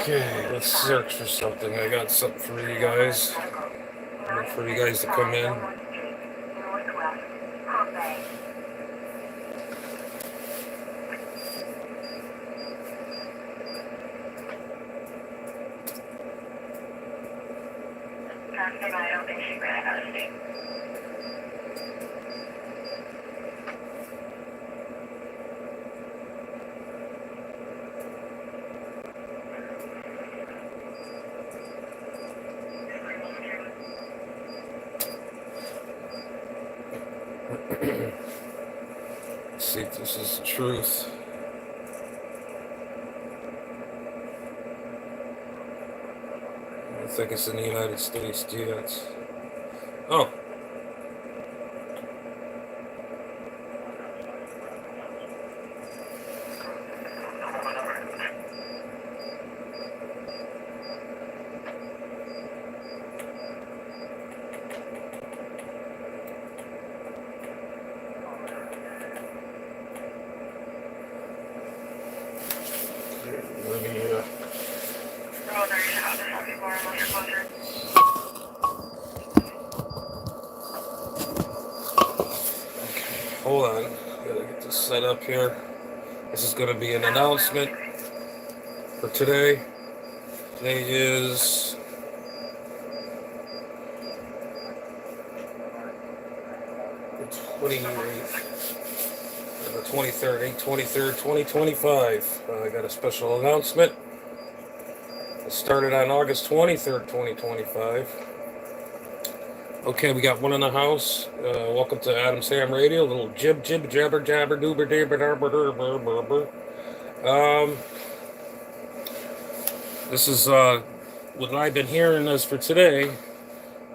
Okay, let's search for something. I got something for you guys. Wait for you guys to come in. I don't think she ran out of state. Let's see if this is the truth. I don't think it's in the United States yet. Oh. Let me, hold on. Gotta get this set up here. This is gonna be an announcement for today. Today is the 28th, the 23rd, 2025. I got a special announcement. It started on August 23rd, 2025. Okay, we got one in the house. Welcome to Adam's Hamradio. A little jib jabber jabber doober dabber dabber dabber. This is what I've been hearing as for today.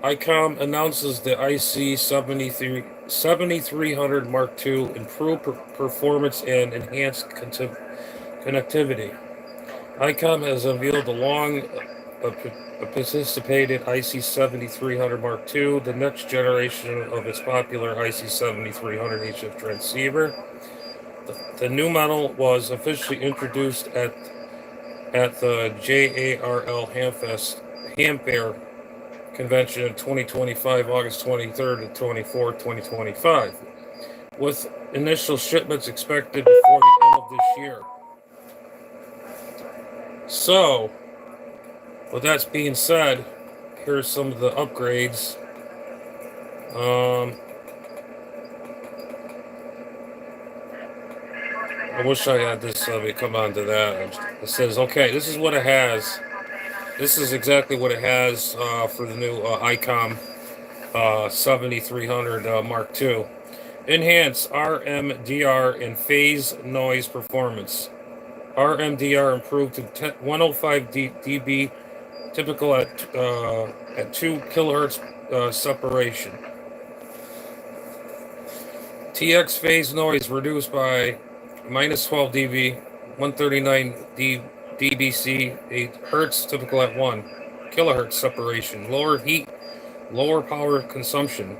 ICOM announces the IC 7300 Mark II improved performance and enhanced connectivity. ICOM has unveiled the long anticipated IC 7300 Mark II, the next generation of its popular IC 7300 HF transceiver. The new model was officially introduced at the JARL Hamfair Convention in 2025, August 23rd to 24th, 2025, with initial shipments expected before the end of this year. So, with that being said, here's some of the upgrades. I wish I had this. Let me come on to that. It says, okay, this is what it has. This is exactly what it has for the new ICOM 7300 Mark II. Enhanced RMDR and phase noise performance. RMDR improved to 105 dB, typical at 2 kilohertz separation. TX phase noise reduced by minus 12 dB, 139 dBc, 8 hertz, typical at 1 kilohertz separation. Lower heat, lower power consumption.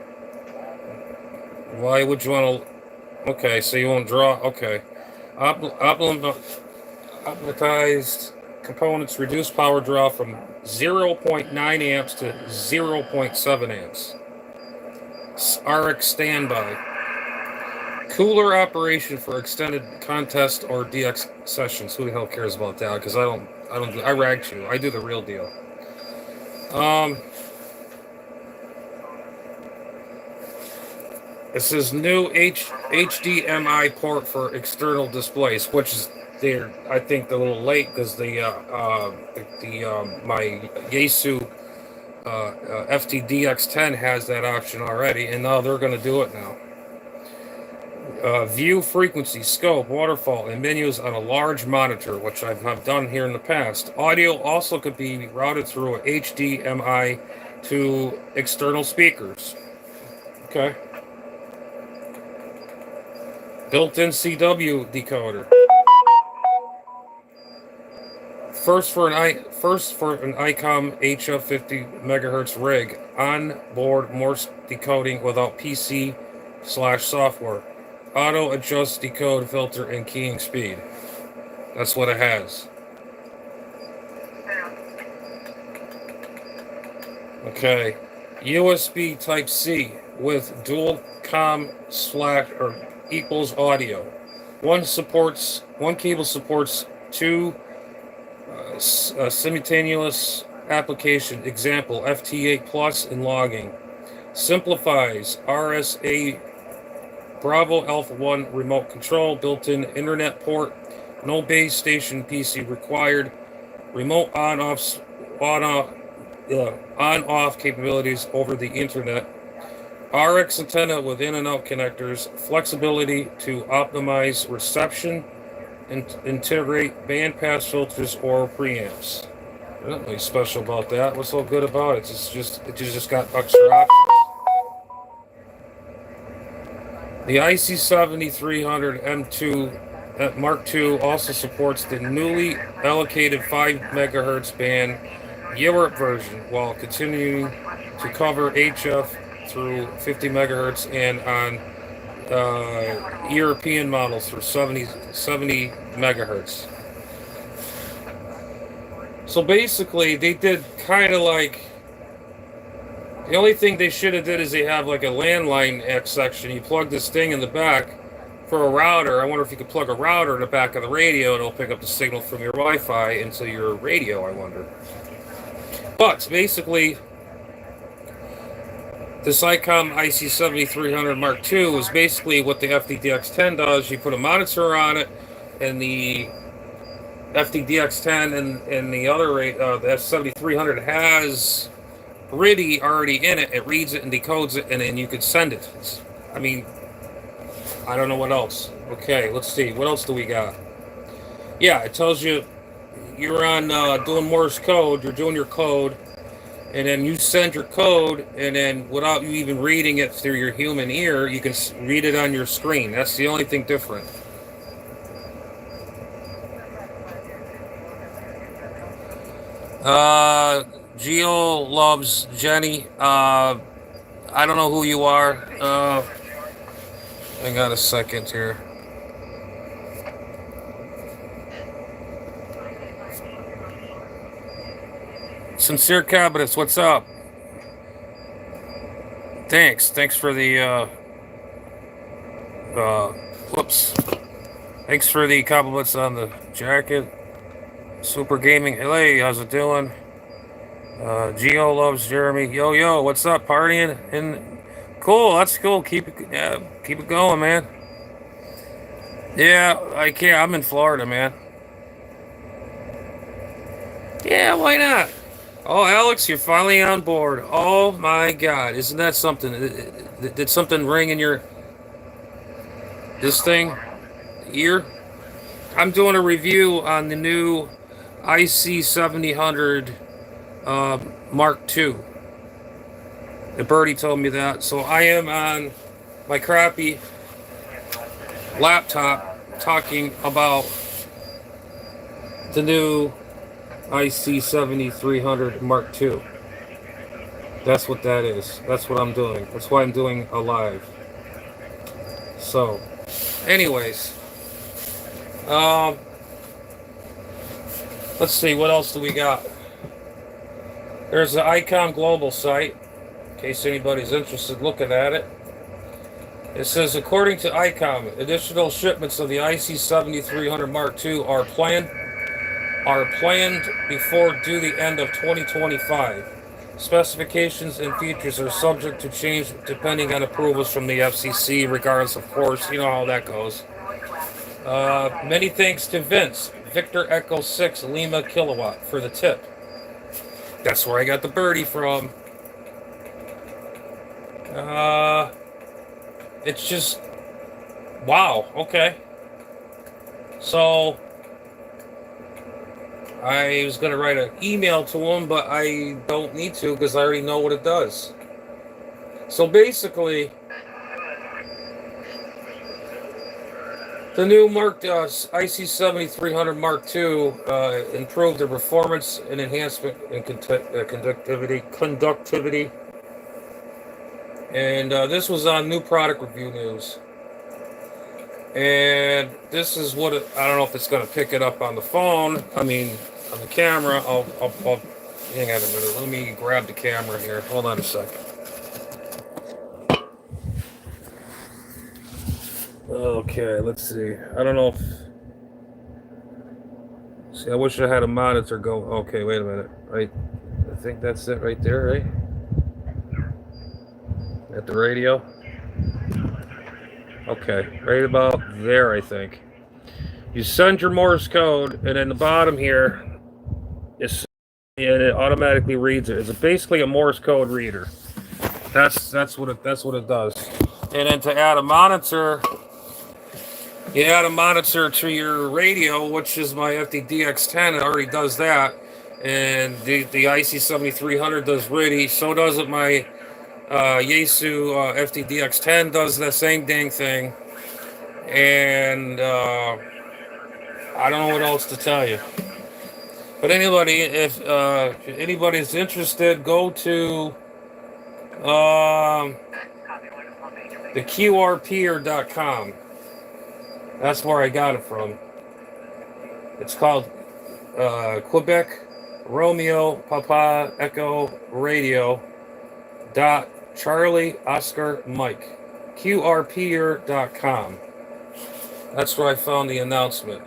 Why would you want to? Okay, so you won't draw. Okay. Optimized components reduce power draw from 0.9 amps to 0.7 amps. RX standby. Cooler operation for extended contest or DX sessions. Who the hell cares about that? Because I ragged you. I do the real deal. This is new HDMI port for external displays, which is there. I think they're a little late because my Yaesu FTDX10 has that option already, and now they're going to do it now. View frequency, scope, waterfall, and menus on a large monitor, which I've done here in the past. Audio also could be routed through a HDMI to external speakers. Okay. Built-in CW decoder. First for an ICOM HF 50 megahertz rig, on-board Morse decoding without PC/software. Auto adjust decode filter and keying speed. That's what it has. Okay. USB Type C with dual com slash or equals audio. One cable supports two simultaneous application. Example: FT8 Plus in logging. Simplifies RSA Bravo Alpha 1 remote control, built-in internet port, no base station PC required, remote on-off capabilities over the internet, RX antenna with in and out connectors, flexibility to optimize reception, and integrate bandpass filters or preamps. There's nothing special about that. What's so good about it? It just got extra options. The IC7300 M2 Mark II also supports the newly allocated 5 MHz band Europe version while continuing to cover HF through 50 MHz and on European models through 70 MHz. So basically, they did kind of like. The only thing they should have did is they have like a landline X section. You plug this thing in the back for a router. I wonder if you could plug a router in the back of the radio and it'll pick up the signal from your Wi-Fi into your radio, I wonder. But basically, this ICOM IC7300 Mark II is basically what the FTDX10 does. You put a monitor on it, and the FTDX10 and the other the F7300 has RIDI already in it. It reads it and decodes it, and then you could send it. I mean, I don't know what else. Okay, let's see. What else do we got? Yeah, it tells you you're on doing Morse code. You're doing your code, and then you send your code, and then without you even reading it through your human ear, you can read it on your screen. That's the only thing different. Geo loves Jenny. I don't know who you are. Hang on a second here. Sincere Cabinets, what's up? Thanks for the whoops. Thanks for the compliments on the jacket. Super Gaming, hey, how's it doing? Geo loves Jeremy. Yo, what's up? Partying? And cool, that's cool. Keep it going, man. Yeah, I can't. I'm in Florida, man. Yeah, why not? Oh, Alex, you're finally on board. Oh my God, isn't that something? Did something ring in your this thing ear? I'm doing a review on the new IC7000 Mark II. The birdie told me that, so I am on my crappy laptop talking about the new IC7300 Mark II. That's what that is. That's what I'm doing. That's why I'm doing a live. So, anyways, let's see, what else do we got? There's the ICOM Global site, in case anybody's interested looking at it. It says, according to ICOM, additional shipments of the IC7300 Mark II are planned before due the end of 2025. Specifications and features are subject to change depending on approvals from the FCC, regardless, of course, you know how that goes. Many thanks to Vince, Victor Echo 6 Lima Kilowatt, for the tip. That's where I got the birdie from. It's just, wow, okay. So, I was going to write an email to him, but I don't need to because I already know what it does. So basically, the new IC7300 Mark II improved the performance and enhancement and conductivity. And this was on New Product Review News. And this is what I don't know if it's going to pick it up on the phone. I mean, on the camera. I'll Hang on a minute. Let me grab the camera here. Hold on a second. Okay, let's see. I don't know if... See, I wish I had a monitor go... Okay, wait a minute. Right. I think that's it right there, right? At the radio. Okay, right about there, I think. You send your Morse code, and then the bottom here is... And it automatically reads it. It's basically a Morse code reader. That's what it does. And then to add a monitor... You add a monitor to your radio, which is my FTDX10. It already does that, and the IC7300 does RIDI. So does it. My Yaesu FTDX10 does the same dang thing, and I don't know what else to tell you. But anybody, if anybody's interested, go to the QRPer.com. That's where I got it from. It's called Quebec Romeo Papa Echo Radio dot Charlie Oscar Mike. QRPer.com. That's where I found the announcement.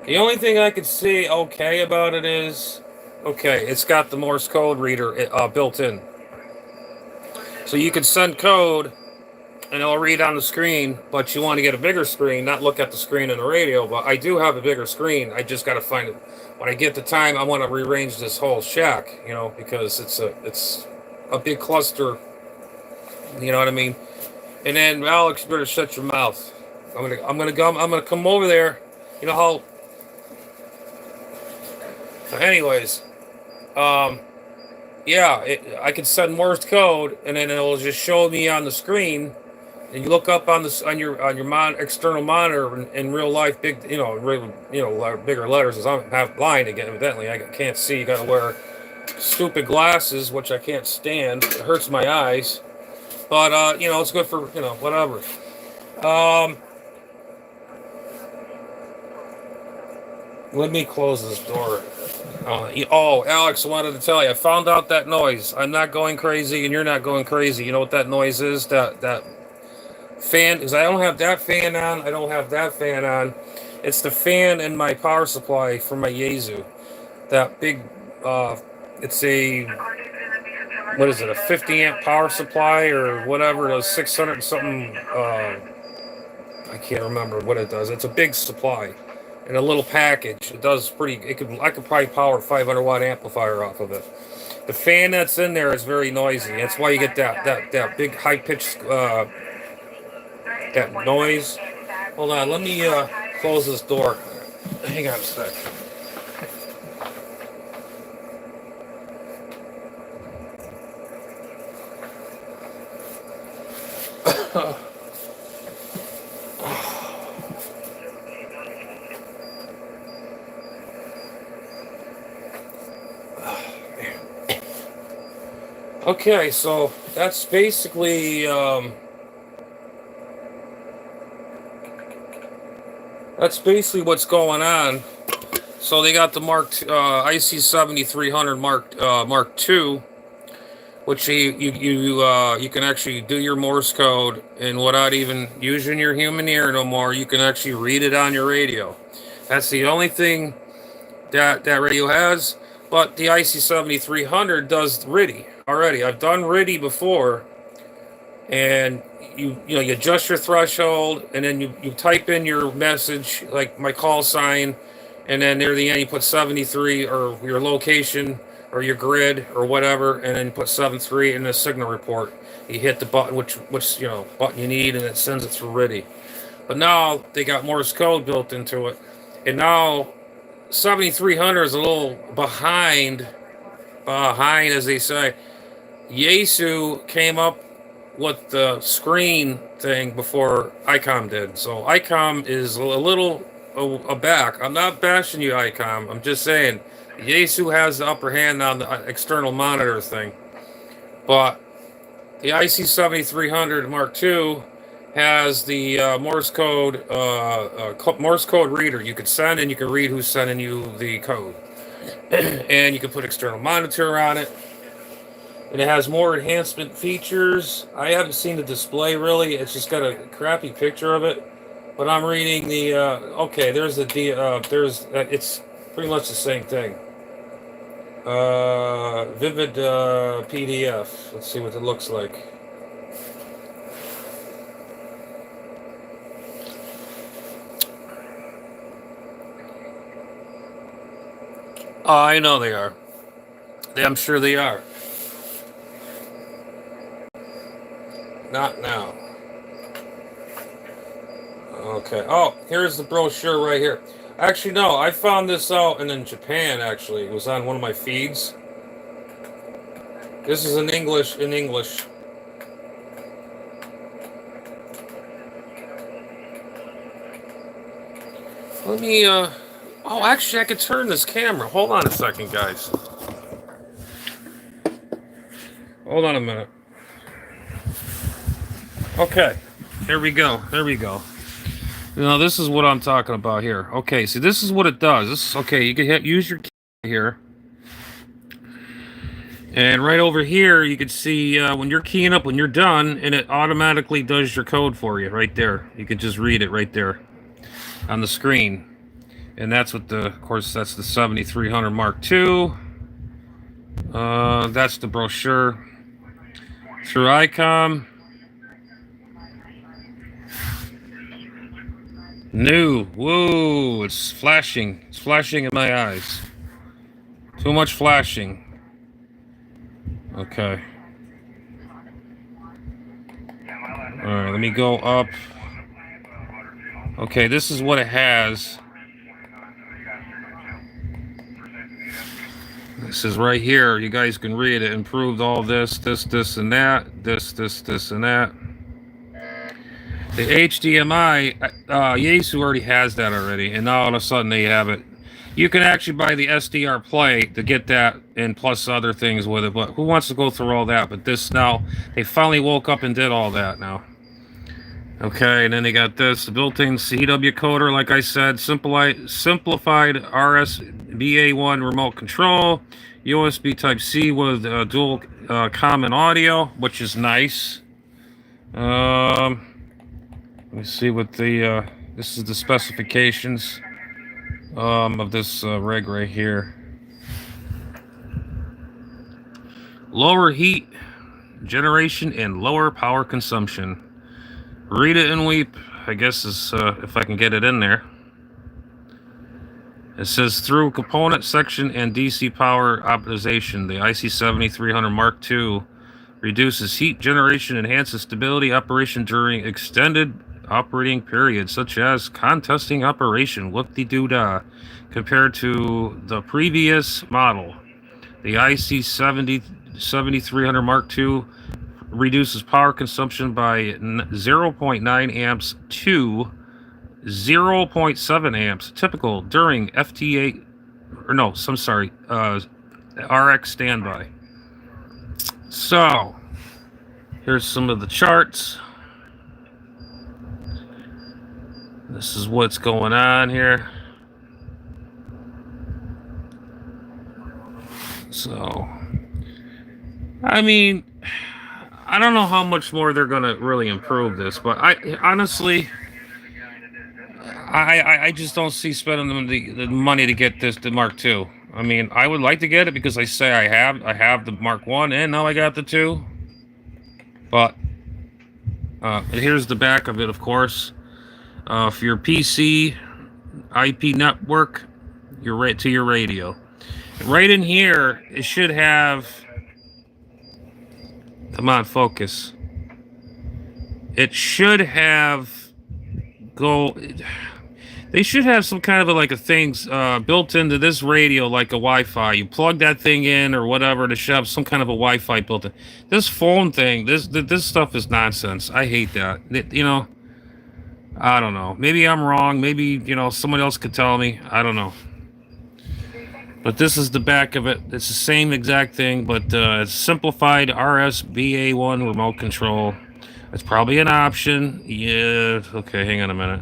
The only thing I could see okay about it is, okay, it's got the Morse code reader built in. So you can send code and it'll read on the screen, but you want to get a bigger screen, not look at the screen in the radio. But I do have a bigger screen. I just got to find it. When I get the time, I want to rearrange this whole shack, because it's a big cluster. You know what I mean? And then Alex, you better shut your mouth. I'm gonna come over there. You know how? So anyways, yeah, I can send Morse code, and then it'll just show me on the screen. And you look up on your external monitor in real life, big bigger letters. As I'm half blind again, evidently I can't see. You got to wear stupid glasses, which I can't stand. It hurts my eyes, but it's good for whatever. Let me close this door. Alex, I wanted to tell you, I found out that noise. I'm not going crazy, and you're not going crazy. You know what that noise is? That fan, because I don't have that fan on. I don't have that fan on. It's the fan in my power supply for my Yaesu. That big, it's a, what is it, a 50 amp power supply or whatever, those 600 and something, I can't remember what it does. It's a big supply in a little package. It does I could probably power a 500 watt amplifier off of it. The fan that's in there is very noisy. That's why you get that big high pitched, that noise. Hold on, let me close this door. Hang on a sec. Okay, so that's basically what's going on. So they got the IC7300 Mark II, which you can actually do your Morse code, and without even using your human ear no more, you can actually read it on your radio. That's the only thing that radio has. But the IC7300 does RIDI already. I've done RIDI before, and you adjust your threshold, and then you type in your message, like my call sign, and then near the end you put 73 or your location or your grid or whatever, and then you put 73 in the signal report. You hit the button, which button you need, and it sends it through RIDI. But now they got Morse code built into it, and now 7300 is a little behind, as they say. Yaesu came up with the screen thing before ICOM did. So ICOM is a little back. I'm not bashing you, ICOM. I'm just saying Yaesu has the upper hand on the external monitor thing. But the IC7300 Mark II has the Morse code reader. You could send and you can read who's sending you the code. And you can put external monitor on it. And it has more enhancement features. I haven't seen the display really. It's just got a crappy picture of it. But I'm reading the okay. There's the it's pretty much the same thing. Vivid PDF. Let's see what it looks like. Oh, I know they are. I'm sure they are. Not now. Okay. Oh, here's the brochure right here. Actually, no. I found this out in Japan. Actually, it was on one of my feeds. This is in English. In English. Let me. Oh, actually, I could turn this camera. Hold on a second, guys. Hold on a minute. Okay. Here we go. There we go. Now, this is what I'm talking about here. Okay, see, this is what it does. This is, okay, you can use your key here. And right over here, you can see when you're keying up, when you're done, and it automatically does your code for you right there. You can just read it right there on the screen. And that's what of course, that's the 7300 Mark II. That's the brochure through ICOM. New. Whoa, it's flashing. It's flashing in my eyes. Too much flashing. Okay. Alright, let me go up. Okay, this is what it has. This is right here. You guys can read it. Improved all this, and that. This, and that. The HDMI, Yaesu already has that already, and now all of a sudden they have it. You can actually buy the SDR Play to get that, and plus other things with it, but who wants to go through all that? But this now, they finally woke up and did all that now. Okay, and then they got this, the built-in CW coder, like I said, simplified RSBA1 remote control, USB Type-C with dual common audio, which is nice. Let me see what the, this is the specifications of this rig right here. Lower heat generation and lower power consumption. Read it and weep, I guess, is if I can get it in there. It says through component section and DC power optimization, the IC7300 Mark II reduces heat generation, enhances stability operation during extended operating periods, such as contesting operation, whoop-de-doo-dah, compared to the previous model. The IC7300 Mark II reduces power consumption by 0.9 amps to 0.7 amps, typical during FTA, or no, I'm sorry, RX standby. So, here's some of the charts. This is what's going on here. So, I mean, I don't know how much more they're going to really improve this, but I honestly, I just don't see spending the money to get the Mark II. I mean, I would like to get it because I say I have the Mark I and now I got the II. But here's the back of it, of course. For your PC, IP network, to your radio. Right in here, it should have. Come on, focus. It should have They should have some kind of like a things built into this radio, like a Wi-Fi. You plug that thing in or whatever. They should have some kind of a Wi-Fi built in. This phone thing, this stuff is nonsense. I hate that. You know, I don't know. Maybe I'm wrong. Maybe someone else could tell me. I don't know. But this is the back of it. It's the same exact thing, but it's simplified RSBA1 remote control. It's probably an option. Yeah. Okay, hang on a minute.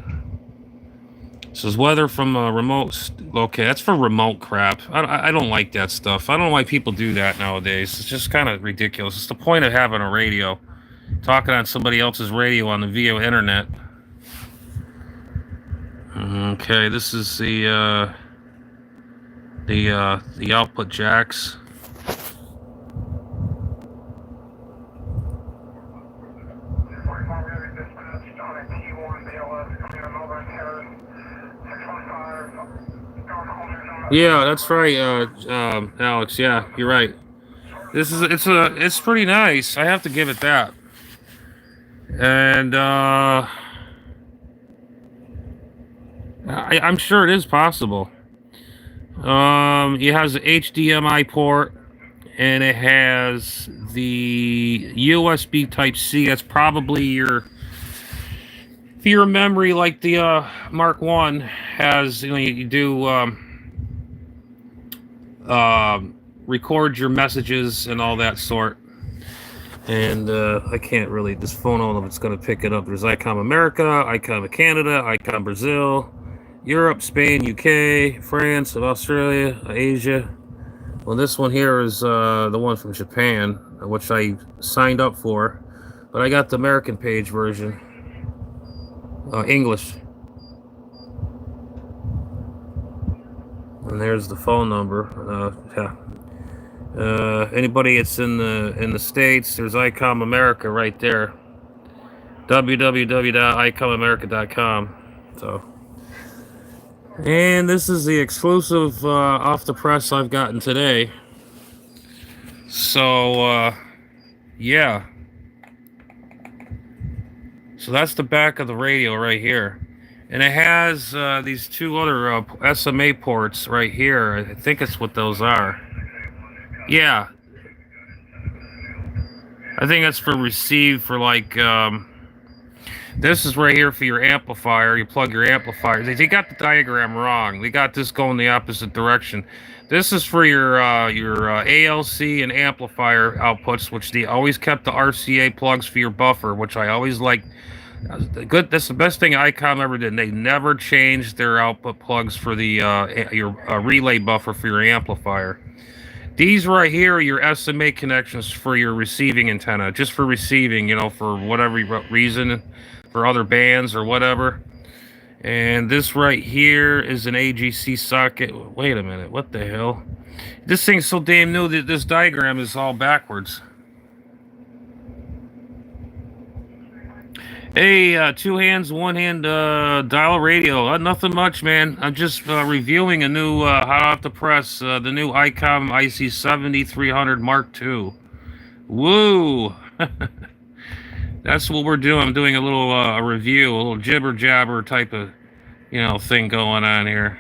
This is weather from a remote. Okay, that's for remote crap. I don't like that stuff. I don't know why people do that nowadays. It's just kind of ridiculous. It's the point of having a radio. Talking on somebody else's radio on the via internet. Okay, this is the output jacks. Yeah, that's right, Alex. Yeah, you're right. It's pretty nice. I have to give it that. And I'm sure it is possible. It has an HDMI port, and it has the USB Type C. That's probably your memory, like the Mark One has. You know, you do record your messages and all that sort. And I can't really, this phone, I don't know if it's going to pick it up. There's ICOM America, ICOM Canada, ICOM Brazil, Europe, Spain, UK, France, Australia, Asia. Well, this one here is the one from Japan, which I signed up for. But I got the American page version. English. And there's the phone number. Yeah. Anybody that's in the States, there's ICOM America right there. www.icomamerica.com. So, and this is the exclusive off the press I've gotten today. So, yeah. So that's the back of the radio right here. And it has these two other SMA ports right here. I think it's what those are. Yeah. I think that's for receive for like, this is right here for your amplifier. You plug your amplifier. They got the diagram wrong. They got this going the opposite direction. This is for your ALC and amplifier outputs, which they always kept the RCA plugs for your buffer, which I always like. Good. That's the best thing ICOM ever did. They never changed their output plugs for the your relay buffer for your amplifier. These right here are your SMA connections for your receiving antenna, just for receiving, you know, for whatever reason, for other bands or whatever. And this right here is an AGC socket. Wait a minute, what the hell? This thing's so damn new that this diagram is all backwards. Hey, two hands, one hand dial radio. Nothing much, man. I'm just reviewing a new hot off the press, the new ICOM IC7300 Mark II. Woo! That's what we're doing. I'm doing a little a review, a little jibber jabber type of, you know, thing going on here.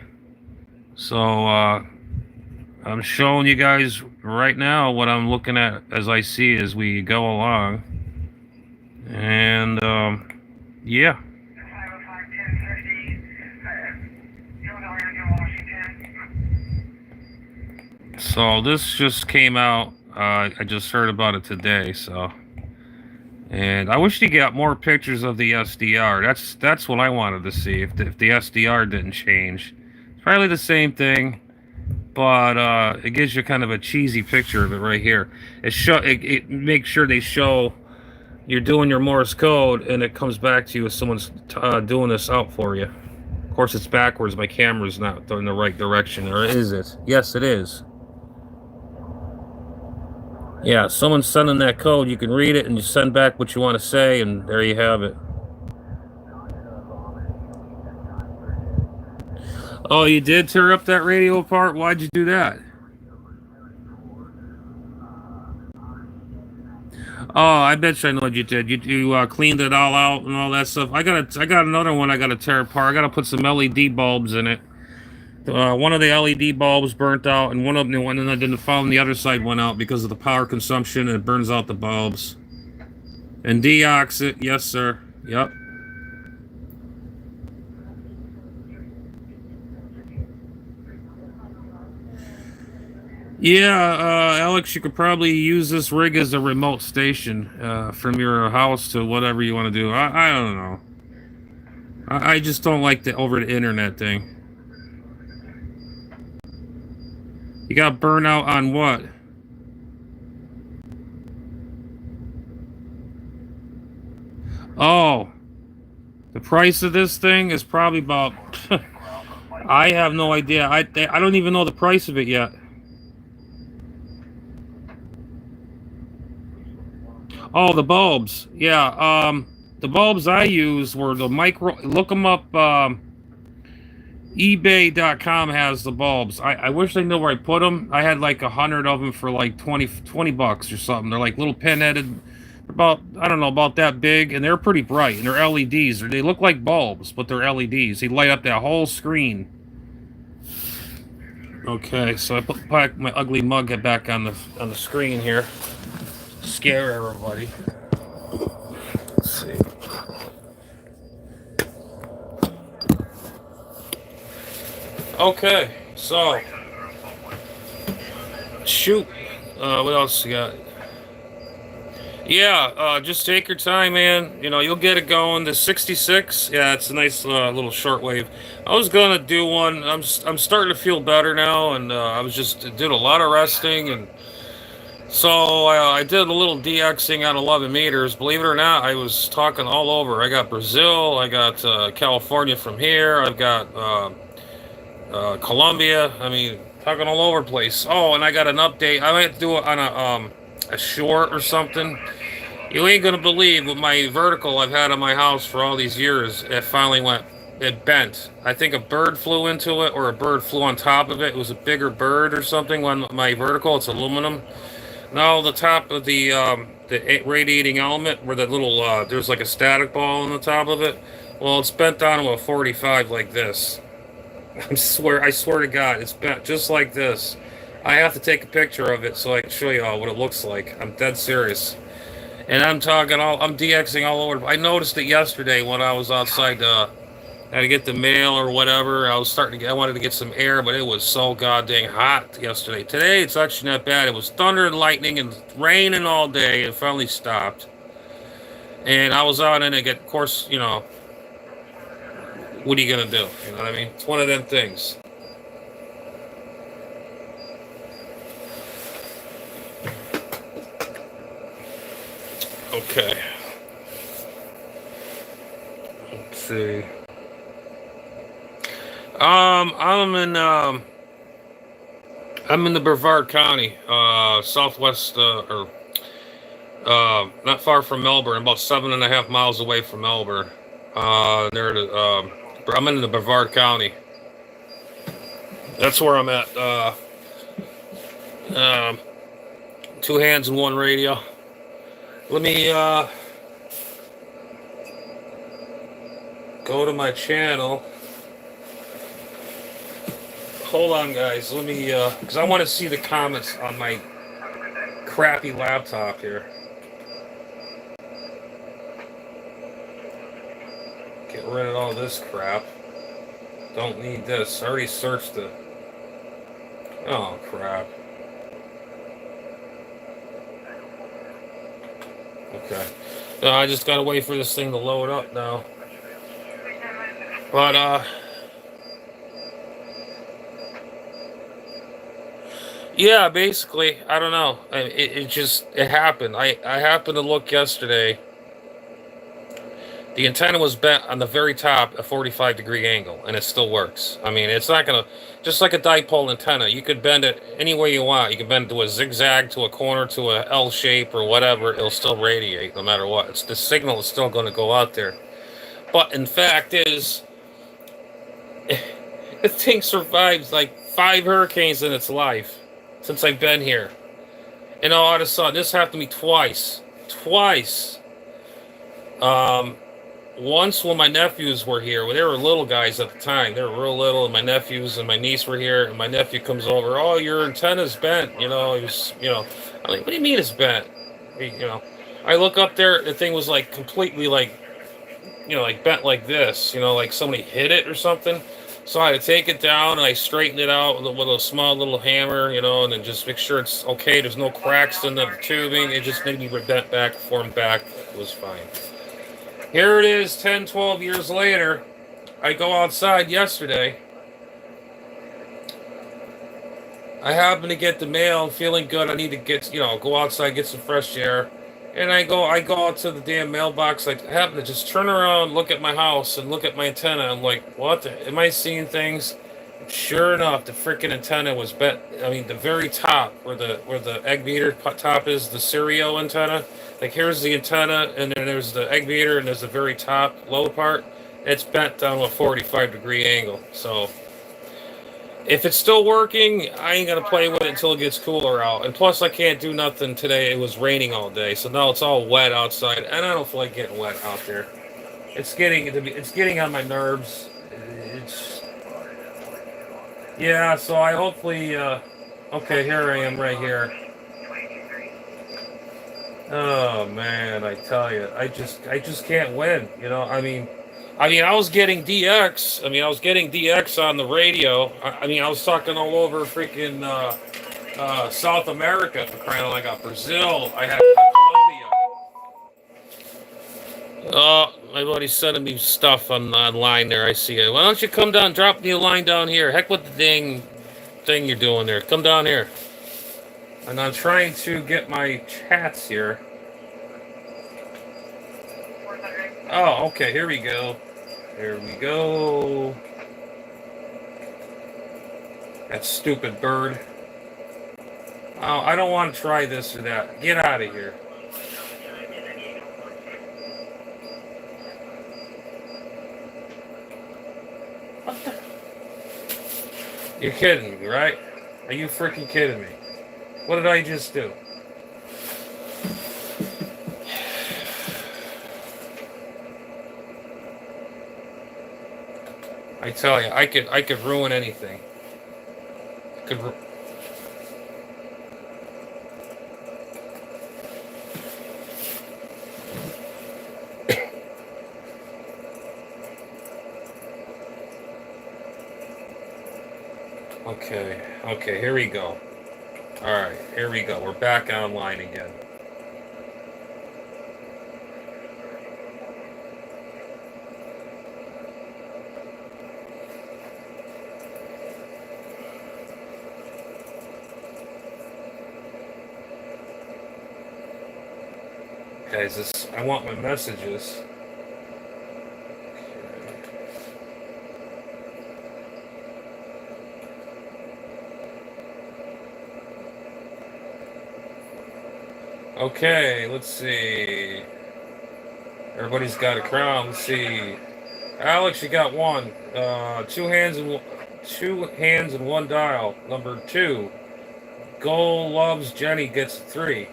So I'm showing you guys right now what I'm looking at as I see as we go along. And yeah. So this just came out. I just heard about it today. So, and I wish you got more pictures of the SDR. That's what I wanted to see. If the SDR didn't change, it's probably the same thing, but it gives you kind of a cheesy picture of it right here. It makes sure they show. You're doing your Morse code, and it comes back to you as someone's doing this out for you. Of course, it's backwards. My camera's not in the right direction, or is it? Yes, it is. Yeah, someone's sending that code. You can read it, and you send back what you want to say, and there you have it. Oh, you did tear up that radio apart? Why'd you do that? Oh, I bet you I know what you did. You cleaned it all out and all that stuff. I got another one I got to tear apart. I got to put some LED bulbs in it. One of the LED bulbs burnt out, and one of them, and then I didn't follow, the other side went out because of the power consumption, and it burns out the bulbs. And deox it, yes sir. Yep. Yeah, Alex, you could probably use this rig as a remote station from your house to whatever you want to do. I don't know. I just don't like the over the internet thing. You got burnout on what? Oh, the price of this thing is probably about. I have no idea. I don't even know the price of it yet. Oh, the bulbs. Yeah. The bulbs I use were the micro. Look them up. eBay.com has the bulbs. I wish they knew where I put them. I had like 100 of them for like 20 bucks or something. They're like little pinheaded, about, I don't know, about that big, and they're pretty bright, and they're LEDs. They look like bulbs, but they're LEDs. They light up that whole screen. Okay, so I put back my ugly mug back on the screen here. Scare everybody. Let's see. Okay, so shoot. What else you got? Yeah, just take your time, man. You know, you'll get it going. The 66, yeah, it's a nice little shortwave. I was gonna do one. I'm starting to feel better now, and I was just did a lot of resting, and so I did a little DXing on 11 meters. Believe it or not, I was talking all over. I got Brazil, I got California from here, I've got Colombia. I mean, talking all over the place. Oh, and I got an update. I might do it on a short or something. You ain't gonna believe what my vertical I've had on my house for all these years. It finally went. It bent. I think a bird flew into it, or a bird flew on top of it. It was a bigger bird or something. On my vertical, it's aluminum. No, the top of the radiating element, where the little there's like a static ball on the top of it. Well, it's bent down to a 45 like this. I swear to God, it's bent just like this. I have to take a picture of it so I can show you all what it looks like. I'm dead serious. And I'm DXing all over. I noticed it yesterday when I was outside, had to get the mail or whatever. I wanted to get some air, but it was so goddamn hot yesterday. Today, it's actually not bad. It was thunder and lightning and raining all day. It finally stopped. And I was out in it, of course, you know, what are you going to do? You know what I mean? It's one of them things. Okay. Let's see. I'm in the Brevard County, southwest, or not far from Melbourne, about 7.5 miles away from Melbourne. I'm in the Brevard County. That's where I'm at. Um, Two hands and one radio. Let me go to my channel. Hold on, guys. Let me, because I want to see the comments on my crappy laptop here. Get rid of all this crap. Don't need this. I already searched it. Oh, crap. Okay. I just gotta wait for this thing to load up now. But, yeah, basically, I don't know. It happened. I happened to look yesterday. The antenna was bent on the very top, a 45-degree angle, and it still works. I mean, it's not gonna, just like a dipole antenna, you could bend it any way you want. You can bend it to a zigzag, to a corner, to a L shape, or whatever. It'll still radiate no matter what. The signal is still going to go out there. But in fact is, the thing survived like 5 hurricanes in its life since I've been here. And all of a sudden, this happened to me twice. Twice. Once when my nephews were here, well, they were little guys at the time. They were real little, and my nephews and my niece were here, and my nephew comes over. Oh, your antenna's bent. You know, he was, you know. I'm like, what do you mean it's bent? You know, I look up there, the thing was like completely like, you know, like bent like this. You know, like somebody hit it or something. So I had to take it down, and I straightened it out with a small little hammer, you know, and then just make sure it's okay. There's no cracks in the tubing. It just made me bent back, formed back. It was fine. Here it is 10, 12 years later. I go outside yesterday. I happen to get the mail, feeling good. I need to get, go outside, get some fresh air. And I go out to the damn mailbox. I happen to just turn around, look at my house, and look at my antenna. I'm like, what? Am I seeing things? Sure enough, the freaking antenna was bent. I mean, the very top where the egg beater top is, the cereal antenna. Like here's the antenna, and then there's the egg beater, and there's the very top low part. It's bent down to a 45-degree angle. So if it's still working, I ain't gonna play with it until it gets cooler out. And plus, I can't do nothing today. It was raining all day, so now it's all wet outside, and I don't feel like getting wet out there. It's getting on my nerves. It's Yeah. So I hopefully. Okay, here I am, right here. Oh man, I tell you, I just can't win. I was getting DX. I was getting DX on the radio. I was talking all over freaking South America, for crying out loud. I got Brazil. I had Colombia. My buddy's sending me stuff online there. I see it. Why don't you come down, drop me a line down here? Heck with the dang thing you're doing there. Come down here. And I'm trying to get my chats here. Oh, okay. Here we go. Here we go. That stupid bird. Oh, I don't want to try this or that. Get out of here. What the? You're kidding me, right? Are you freaking kidding me? What did I just do? I tell you, I could ruin anything. Could. Okay, here we go. All right, here we go. We're back online again. Guys, I want my messages. Okay, let's see. Everybody's got a crown. Let's see. Alex, you got one. Two hands and one dial. Number two. Goal loves Jenny gets 3.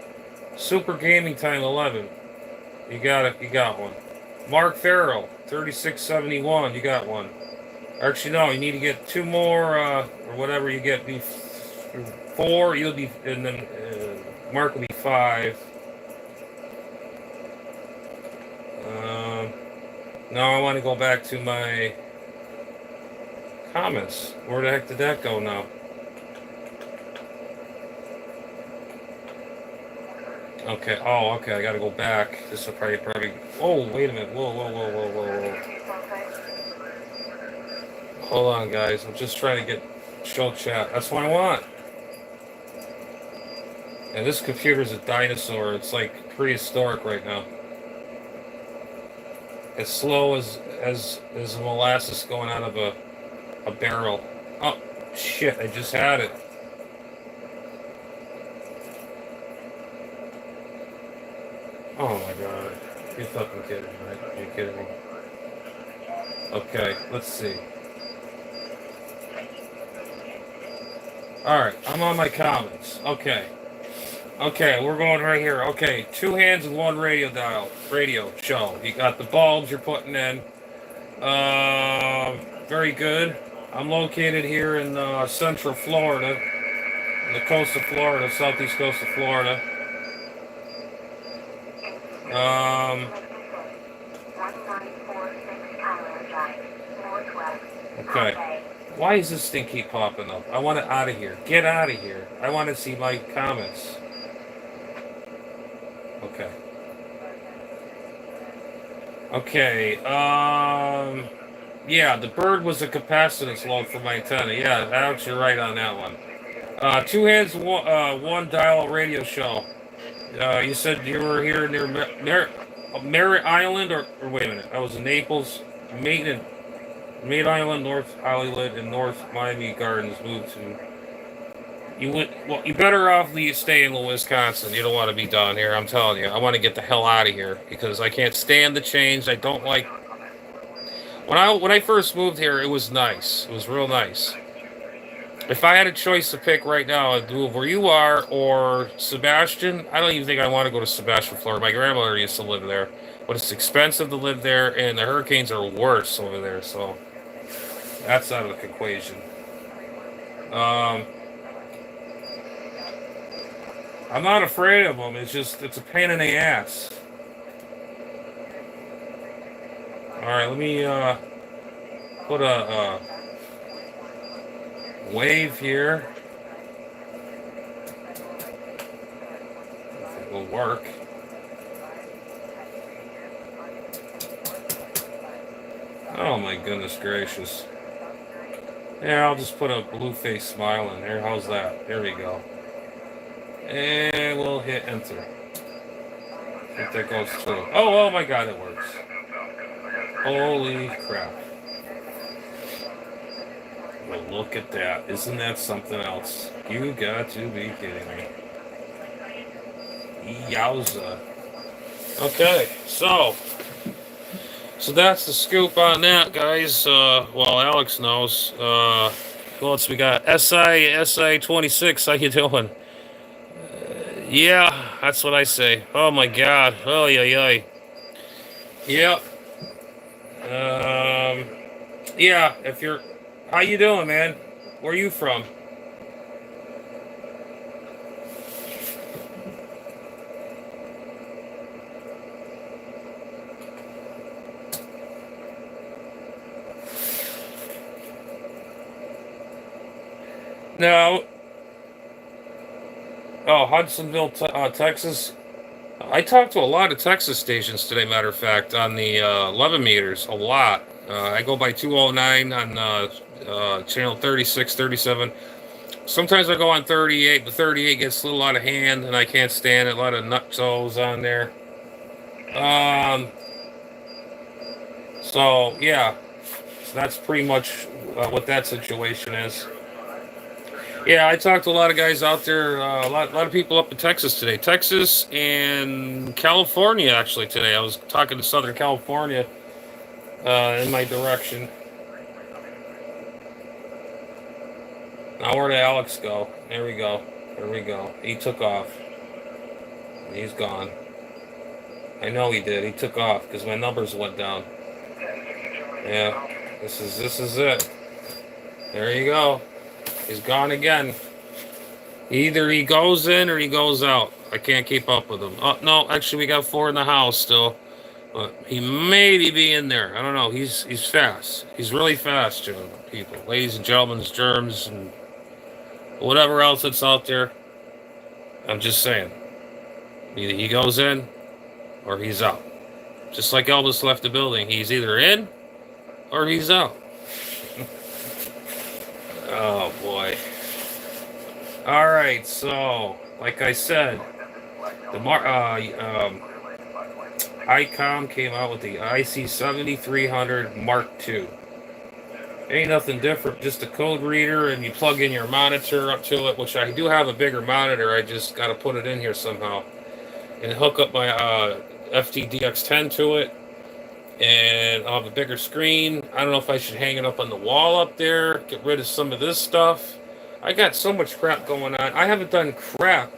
Super Gaming Time 11. You got it. You got one. Mark Farrell 3671. You got one. Actually, no. You need to get 2 more, or whatever you get. Be 4. You'll be, and then Mark will be 5. Now I want to go back to my comments. Where the heck did that go now? Okay. Oh, okay. I got to go back. This will probably. Oh, wait a minute. Whoa, whoa, whoa, whoa, whoa, whoa. Hold on, guys. I'm just trying to get show chat. That's what I want. And this computer's a dinosaur. It's like prehistoric right now. As slow as molasses going out of a barrel. Oh shit! I just had it. Oh my god! You're fucking kidding me, right? You're kidding me. Okay, let's see. All right, I'm on my comments. Okay. Okay, we're going right here. Okay, 2 hands and 1 radio show. You got the bulbs you're putting in. Very good. I'm located here in Central Florida, the coast of Florida, southeast coast of Florida. Okay. Why does this thing keep popping up? I want it out of here. Get out of here. I want to see my comments. Okay. Okay. Yeah, the bird was a capacitance load for my antenna. Yeah, Alex, you're right on that one. Two hands, one dial radio show. You said you were here near Merritt Island, or wait a minute, I was in Naples, Maid Island, North Hollywood, and North Miami Gardens. Moved to you went well. You better off stay in Wisconsin. You don't want to be down here. I'm telling you. I want to get the hell out of here because I can't stand the change. I don't like when I first moved here. It was nice. It was real nice. If I had a choice to pick right now, I'd move where you are or Sebastian. I don't even think I want to go to Sebastian, Florida. My grandmother used to live there, but it's expensive to live there, and the hurricanes are worse over there. So that's out of the equation. Um, I'm not afraid of them. It's a pain in the ass. All right, let me put a wave here. If it will work. Oh my goodness gracious. Yeah, I'll just put a blue face smile in there. How's that? There we go. And we'll hit enter. If that goes through. Oh my god, it works. Holy crap. Well, look at that. Isn't that something else? You got to be kidding me. Yowza. Okay, so that's the scoop on that, guys. Well, Alex knows. Who else we got? SI 26. How you doing? Yeah, that's what I say. Oh my God. Oh yeah. Yep. Yeah. If you're, how you doing, man? Where are you from? No. Oh, Hudsonville, Texas. I talked to a lot of Texas stations today, matter of fact, on the 11 meters, a lot. I go by 209 on channel 36, 37. Sometimes I go on 38, but 38 gets a little out of hand, and I can't stand it. A lot of nutsos on there. Um, so, yeah, so that's pretty much what that situation is. Yeah, I talked to a lot of guys out there, a lot of people up in Texas today. Texas and California, actually, today. I was talking to Southern California in my direction. Now, where did Alex go? There we go. There we go. He took off. He's gone. I know he did. He took off because my numbers went down. Yeah, this is it. There you go. He's gone again. Either he goes in or he goes out. I can't keep up with him. Oh no, actually we got four in the house still. But he maybe be in there. I don't know. He's fast. He's really fast, people. Ladies and gentlemen, germs and whatever else that's out there. I'm just saying. Either he goes in or he's out. Just like Elvis left the building. He's either in or he's out. Oh boy. All right, so like I said, the ICOM came out with the IC 7300 Mark II. Ain't nothing different, just a code reader, and you plug in your monitor up to it, which I do have a bigger monitor. I just got to put it in here somehow, and hook up my FTDX10 to it, and I'll have a bigger screen. I don't know if I should hang it up on the wall up there, get rid of some of this stuff. I got so much crap going on. I haven't done crap.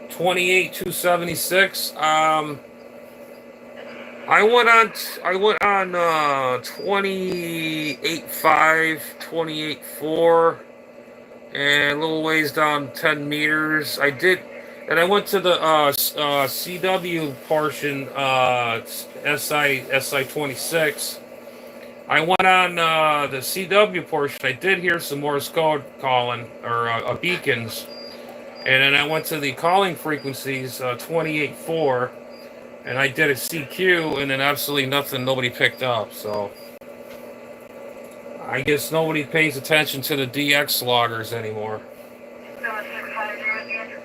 28,276. I went on 28.5, 28.4, and a little ways down 10 meters. I did, and I went to the CW portion, SI 26. I went on the CW portion. I did hear some Morse code calling or beacons, and then I went to the calling frequencies 28.4, And I did a CQ, and then absolutely nothing, nobody picked up. So I guess nobody pays attention to the DX loggers anymore. So it's 650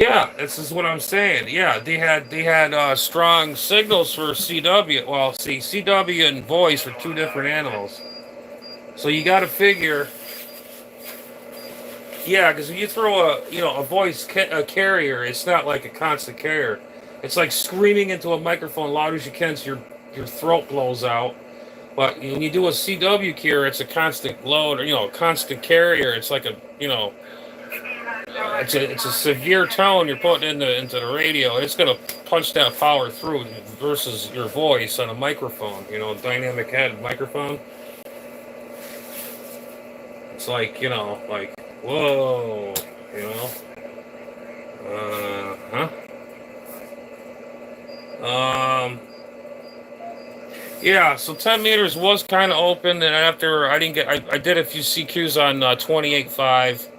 Yeah, this is what I'm saying. Yeah, they had strong signals for CW. Well, see, CW and voice are two different animals. So you got to figure, yeah, because when you throw a voice a carrier, it's not like a constant carrier. It's like screaming into a microphone loud as you can, so your throat blows out. But when you do a CW carrier, it's a constant load, or a constant carrier. It's like it's a severe tone you're putting into the radio. It's gonna punch that power through versus your voice on a microphone. Dynamic head microphone. It's like like whoa, you know. Huh? Yeah. So 10 meters was kind of open, and after I didn't get, I did a few CQs on 28.5.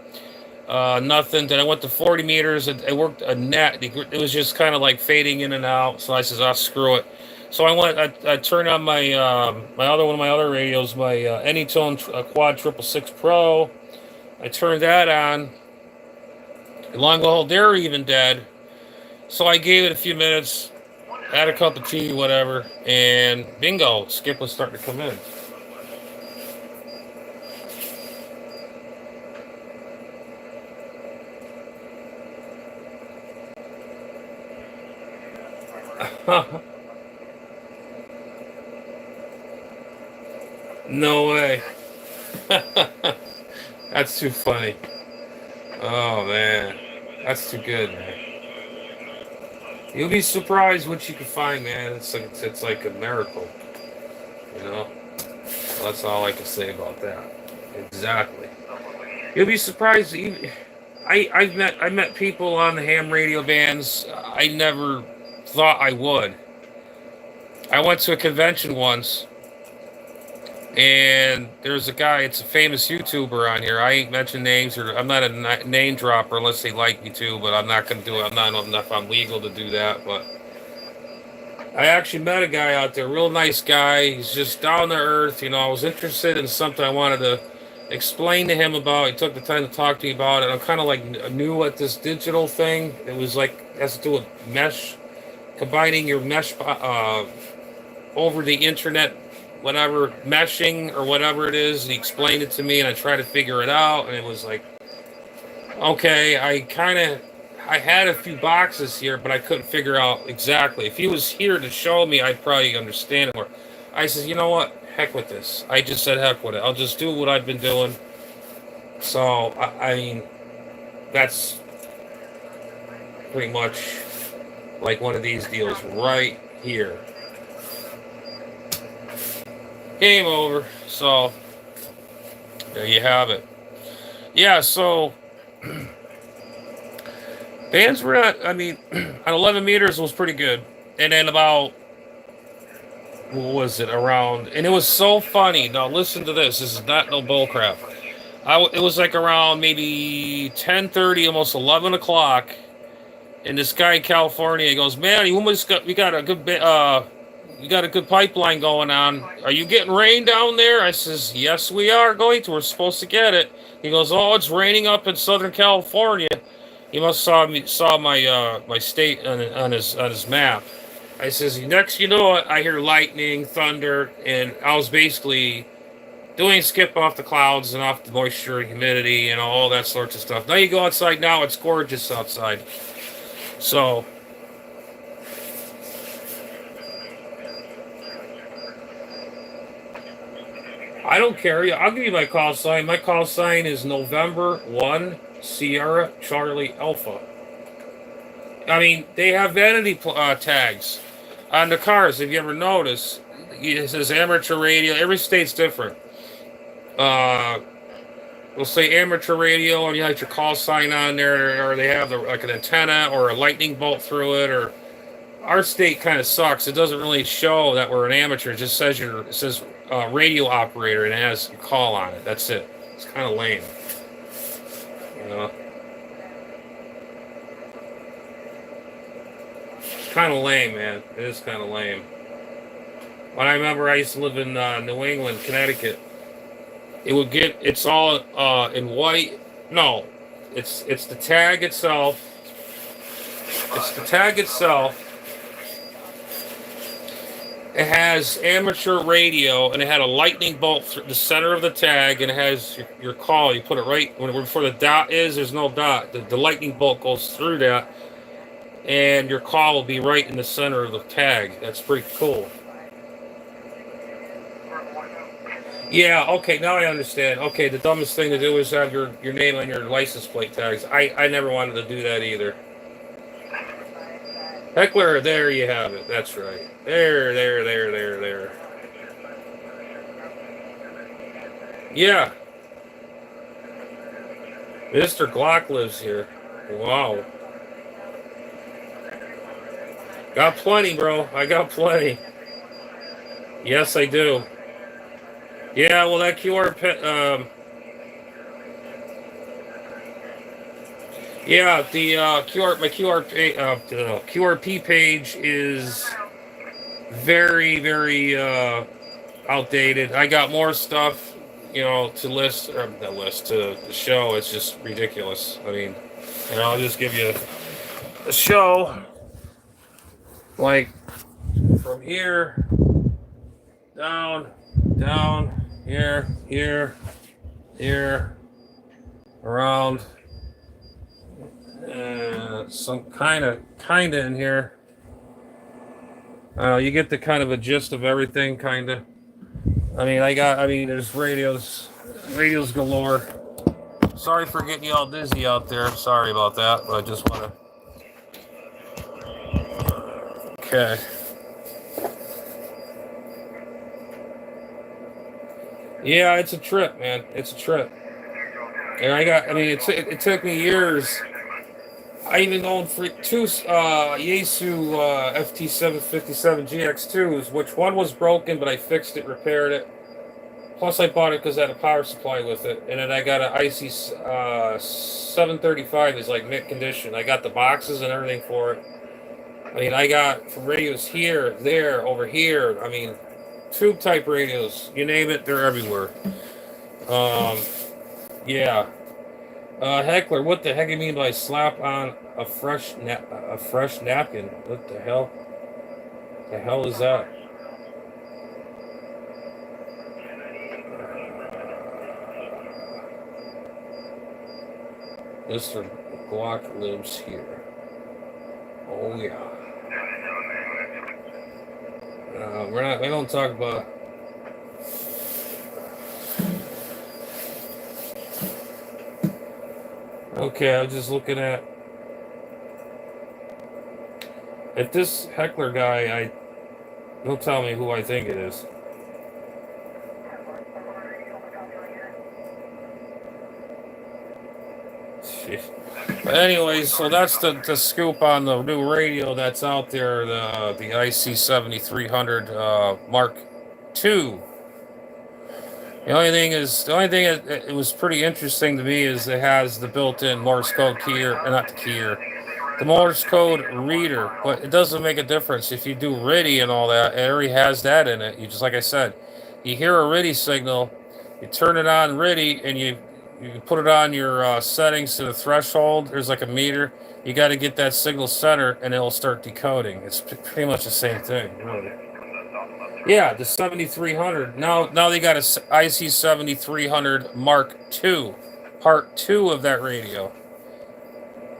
Nothing. Then I went to 40 meters. It worked a net. It was just kind of like fading in and out. So I says, "Ah, screw it." So I went. I turned on my my other one of my other radios, my Anytone Quad 666 Pro. I turned that on. Long and behold, they're even dead. So I gave it a few minutes, had a cup of tea, whatever, and bingo, Skip was starting to come in. No way. That's too funny. Oh man, that's too good, man. You'll be surprised what you can find, man. It's like a miracle, you know. Well, that's all I can say about that. Exactly. You'll be surprised. Even, I met people on the ham radio bands I never thought I would. I went to a convention once, and there's a guy. It's a famous YouTuber on here. I ain't mention names, or I'm not a name dropper unless they like me to. But I'm not gonna do it. I'm not enough. I'm legal to do that. But I actually met a guy out there, real nice guy. He's just down to earth. I was interested in something I wanted to explain to him about. He took the time to talk to me about it. I'm kind of like new at this digital thing. It was like has to do with mesh, combining your mesh over the internet, whatever meshing or whatever it is. He explained it to me, and I tried to figure it out, and it was like, okay, I had a few boxes here, but I couldn't figure out exactly. If he was here to show me, I'd probably understand it more. I said, you know what? Heck with this. I just said heck with it. I'll just do what I've been doing. So, I mean, that's pretty much like one of these deals right here. Game over. So, there you have it. Yeah, so bands were at, I mean, at 11 meters was pretty good. And then about, what was it, around, and it was so funny. Now, listen to this. This is not no bullcrap. It was like around maybe 10:30, almost 11 o'clock. And this guy in California, he goes, man, we got a good pipeline going on. Are you getting rain down there? I says, yes, we are going to. We're supposed to get it. He goes, oh, it's raining up in Southern California. He must saw my state on his map. I says, next you know it, I hear lightning, thunder, and I was basically doing skip off the clouds and off the moisture and humidity and all that sorts of stuff. Now you go outside now, it's gorgeous outside. So I don't care. I'll give you my call sign. My call sign is November 1 Sierra Charlie Alpha. I mean, they have vanity tags on the cars. If you ever notice, it says amateur radio. Every state's different. Uh, We'll say amateur radio, and you have your call sign on there, or they have like an antenna or a lightning bolt through it. Or our state kind of sucks. It doesn't really show that we're an amateur. It just says it says radio operator, and it has your call on it. That's it. It's kind of lame, you know. kind of lame, man. It is kind of lame. When I remember I used to live in New England, Connecticut, it's all in white. No, it's the tag itself. It's the tag itself. It has amateur radio, and it had a lightning bolt through the center of the tag, and it has your call. You put it right before the dot is. There's no dot. The lightning bolt goes through that, and your call will be right in the center of the tag. That's pretty cool. Yeah, okay, now I understand. Okay, the dumbest thing to do is have your name on your license plate tags. I never wanted to do that either. Heckler, there you have it. That's right. There. Yeah. Mr. Glock lives here. Wow. Got plenty, bro. I got plenty. Yes, I do. Yeah, well, that yeah, the QRP page is very outdated. I got more stuff, to list or not list to show. It's just ridiculous. I mean, I'll just give you a show, like from here down, here, around. Some kind of in here. You get the kind of a gist of everything, kind of. There's radios galore. Sorry for getting you all dizzy out there. Sorry about that, but I just want to. Okay. Yeah, it's a trip, man. It's a trip. And it took me years. I even owned two Yaesu FT757 GX2s, which one was broken, but I fixed it, repaired it. Plus, I bought it because I had a power supply with it. And then I got an IC 735 is like mint condition. I got the boxes and everything for it. I got from radios here, there, over here. Tube type radios, you name it, they're everywhere. Yeah. Heckler, what the heck do you mean by slap on a fresh napkin? What the hell? The hell is that? Mr. Glock lives here. Oh yeah. We don't talk about. Okay, I was just looking at if this Heckler guy, he'll tell me who I think it is. Jeez. But anyways, so that's the scoop on the new radio that's out there, the IC 7300 Mark II. The only thing it was pretty interesting to me is it has the built-in Morse code the Morse code reader, but it doesn't make a difference if you do RIDI and all that. It already has that in it. You just, like I said, you hear a RIDI signal, you turn it on RIDI, and you put it on your settings to the threshold. There's like a meter. You got to get that signal center, and it'll start decoding. It's pretty much the same thing, really. Yeah, the 7300. Now they got a IC 7300 Mark II, Part 2 of that radio.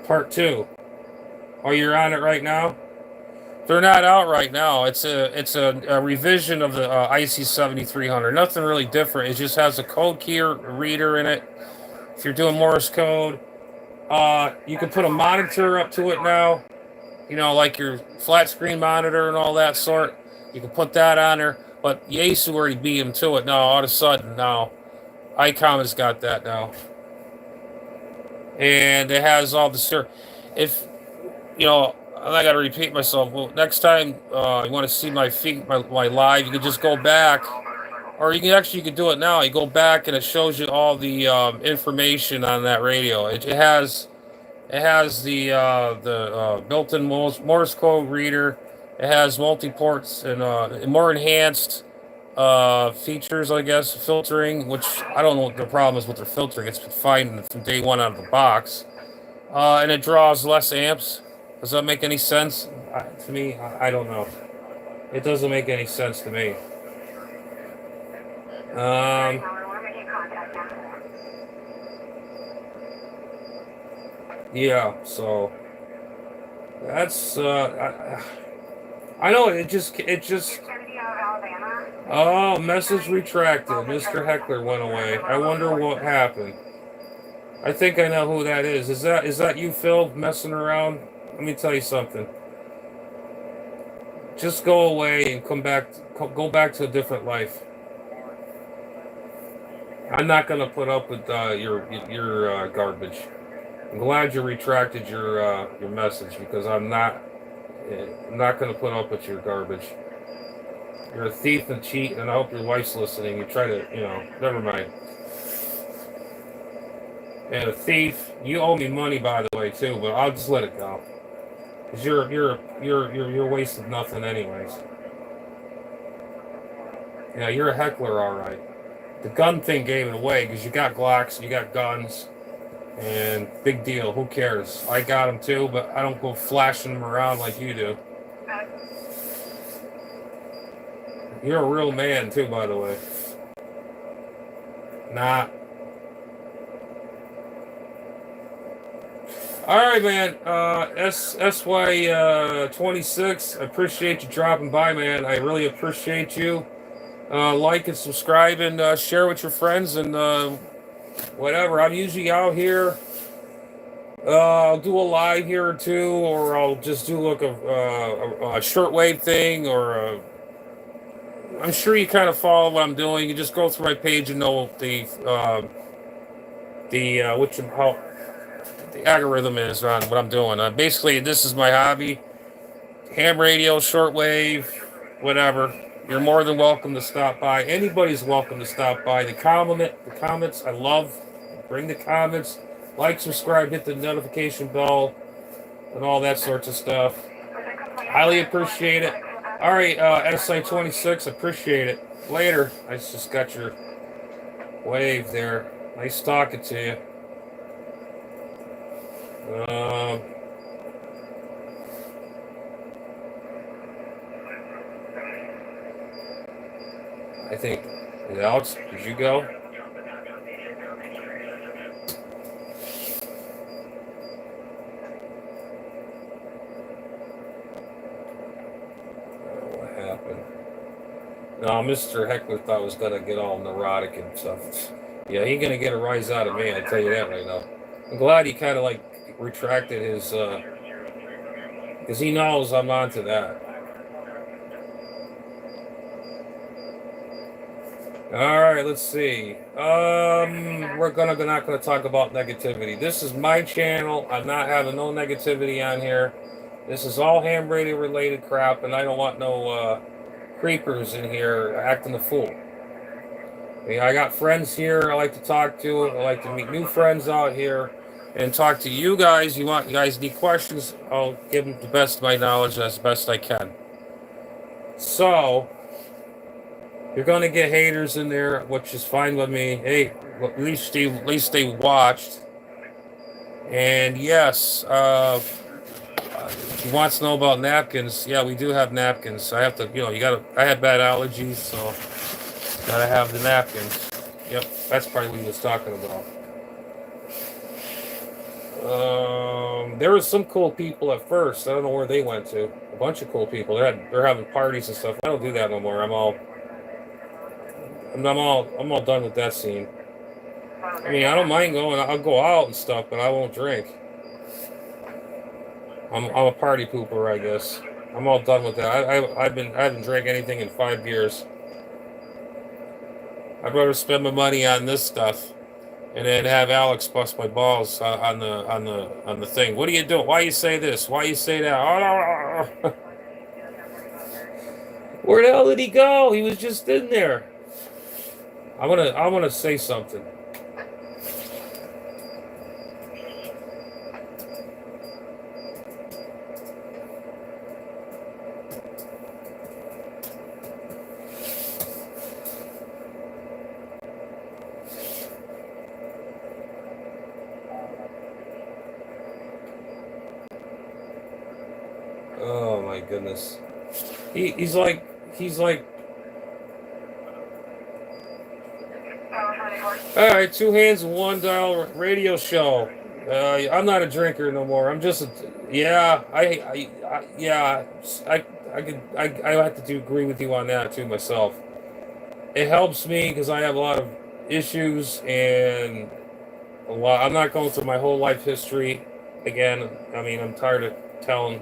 Part 2. Oh, you're on it right now? They're not out right now. It's a revision of the IC 7300. Nothing really different. It just has a code key reader in it. If you're doing Morse code, you can put a monitor up to it now. Like your flat screen monitor and all that sort. You can put that on there, but Yaesu already beat him to it now. All of a sudden, now ICOM has got that now, and it has all the if I got to repeat myself. Well, next time you want to see my feed, my live, you can just go back, or you can do it now. You go back and it shows you all the information on that radio. It has It has the built-in Morse code reader. It has multi-ports and more enhanced features, I guess, filtering, which I don't know what the problem is with their filtering. It's been fine from day one out of the box. And it draws less amps. Does that make any sense? To me, I don't know. It doesn't make any sense to me. Yeah, so that's I know it just oh, message retracted. Mr. Heckler went away. I wonder what happened. I think I know who that is. Is that you, Phil, messing around? Let me tell you something. Just go away and come back. Go back to a different life. I'm not gonna put up with your garbage. I'm glad you retracted your message because I'm not gonna put up with your garbage. You're a thief and cheat, and I hope your wife's listening. You try to, never mind. And a thief. You owe me money, by the way, too, but I'll just let it go. Cause you're wasting nothing, anyways. Yeah, you're a heckler, all right. The gun thing gave it away because you got Glocks, you got guns, and big deal. Who cares? I got them too, but I don't go flashing them around like you do. You're a real man too, by the way. Nah. All right, man. SY 26. I appreciate you dropping by, man. I really appreciate you. Like and subscribe and share with your friends and whatever. I'm usually out here. I'll do a live here or two, or I'll just do like a shortwave thing, or I'm sure you kind of follow what I'm doing. You just go through my page and know how the algorithm is on what I'm doing. Basically, this is my hobby: ham radio, shortwave, whatever. You're more than welcome to stop by. Anybody's welcome to stop by. The comments, I love. Bring the comments. Like, subscribe, hit the notification bell, and all that sorts of stuff. Highly appreciate it. All right, SI26, appreciate it. Later. I just got your wave there. Nice talking to you. I think, Alex, did you go? What happened? No, Mr. Heckler thought I was going to get all neurotic and stuff. Yeah, he ain't going to get a rise out of me, I tell you that right now. I'm glad he kind of like retracted his, because he knows I'm onto that. All right, let's see. We're not gonna talk about negativity. This is my channel. I'm not having no negativity on here. This is all ham radio related crap, and I don't want no creepers in here acting the fool. I got friends here I like to talk to. I like to meet new friends out here and talk to you guys. You guys need questions? I'll give them the best of my knowledge as best I can. So. You're gonna get haters in there, which is fine with me. Hey, at least they watched. And yes, he wants to know about napkins. Yeah, we do have napkins. I have to, I have bad allergies, so gotta have the napkins. Yep, that's probably what he was talking about. There were some cool people at first. I don't know where they went to. A bunch of cool people. They're having parties and stuff. I don't do that no more. I'm all done with that scene. I mean, I don't mind going. I'll go out and stuff, but I won't drink. I'm a party pooper, I guess. I'm all done with that. I haven't drank anything in 5 years. I'd rather spend my money on this stuff, and then have Alex bust my balls on the thing. What are you doing? Why you say this? Why you say that? Oh, where the hell did he go? He was just in there. I want to say something. my goodness. He's like. All right, two hands and one dial radio show. I'm not a drinker no more. I'm just I have to agree with you on that too myself. It helps me because I have a lot of issues and a lot. I'm not going through my whole life history again. I mean, I'm tired of telling.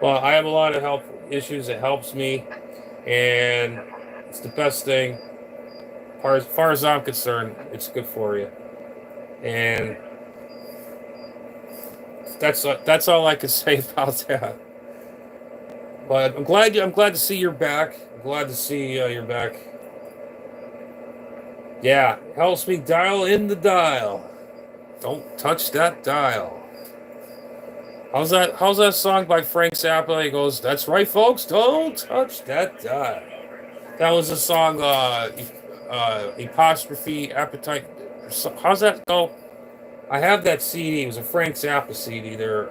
Well, I have a lot of health issues. It helps me, and it's the best thing. As far as I'm concerned, it's good for you, and that's all I can say about that. But I'm glad to see you're back. I'm glad to see you're back. Yeah, helps me dial in the dial. Don't touch that dial. How's that song by Frank Zappa? He goes, "That's right, folks. Don't touch that dial." That was a song. Apostrophe appetite. How's that go? I have that CD. It was a Frank Zappa CD. There,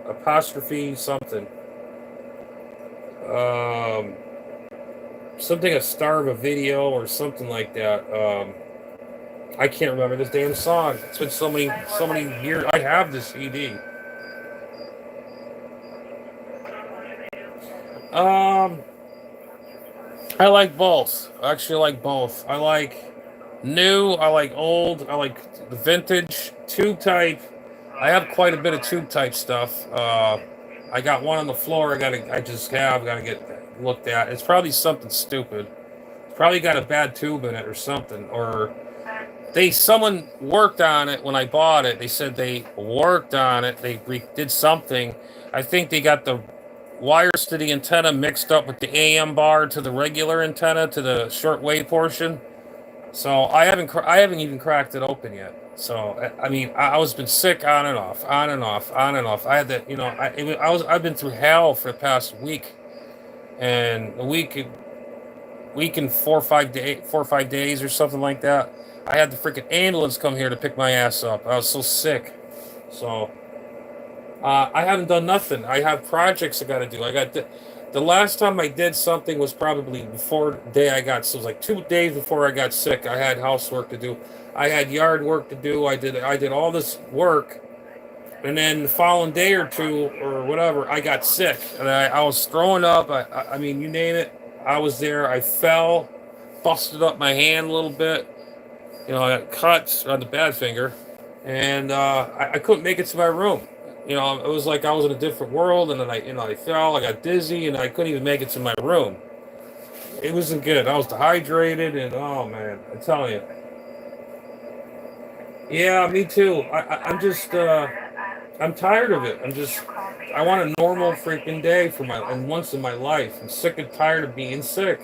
apostrophe something. Something a star of a video or something like that. I can't remember this damn song. It's been so many years. I have this CD. I like both. I actually like both. I like new. I like old. I like the vintage tube type. I have quite a bit of tube type stuff. I got one on the floor. Got to get looked at. It's probably something stupid. It's probably got a bad tube in it or something. Or someone worked on it when I bought it. They said they worked on it. They did something. I think they got the wires to the antenna mixed up with the AM bar to the regular antenna to the shortwave portion. So I haven't even cracked it open yet. So I mean, I was been sick on and off. I had that, I've been through hell for the past week, and a week and 4 or 5 days or something like that. I had the freaking ambulance come here to pick my ass up. I was so sick. So I haven't done nothing. I have projects I got to do. I got the last time I did something was probably before the day I got. So it was like 2 days before I got sick. I had housework to do. I had yard work to do. I did all this work, and then the following day or two or whatever, I got sick and I was throwing up. I mean, you name it. I was there. I fell, busted up my hand a little bit. I got cuts on the bad finger, and I couldn't make it to my room. It was like I was in a different world, and then I fell, I got dizzy, and I couldn't even make it to my room. It wasn't good. I was dehydrated, and oh man, I'm telling you. Yeah, me too. I'm just, I'm tired of it. I want a normal freaking day and once in my life. I'm sick and tired of being sick.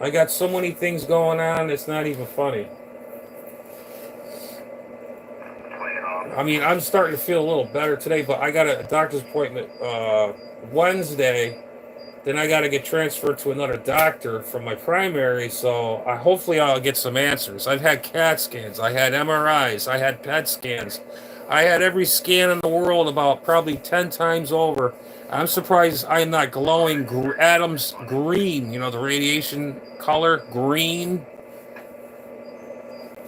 I got so many things going on, it's not even funny. I mean, I'm starting to feel a little better today, but I got a doctor's appointment Wednesday. Then I got to get transferred to another doctor from my primary, so hopefully I'll get some answers. I've had CAT scans, I had MRIs, I had PET scans. I had every scan in the world about probably 10 times over. I'm surprised I'm not glowing Adam's green, the radiation color, green.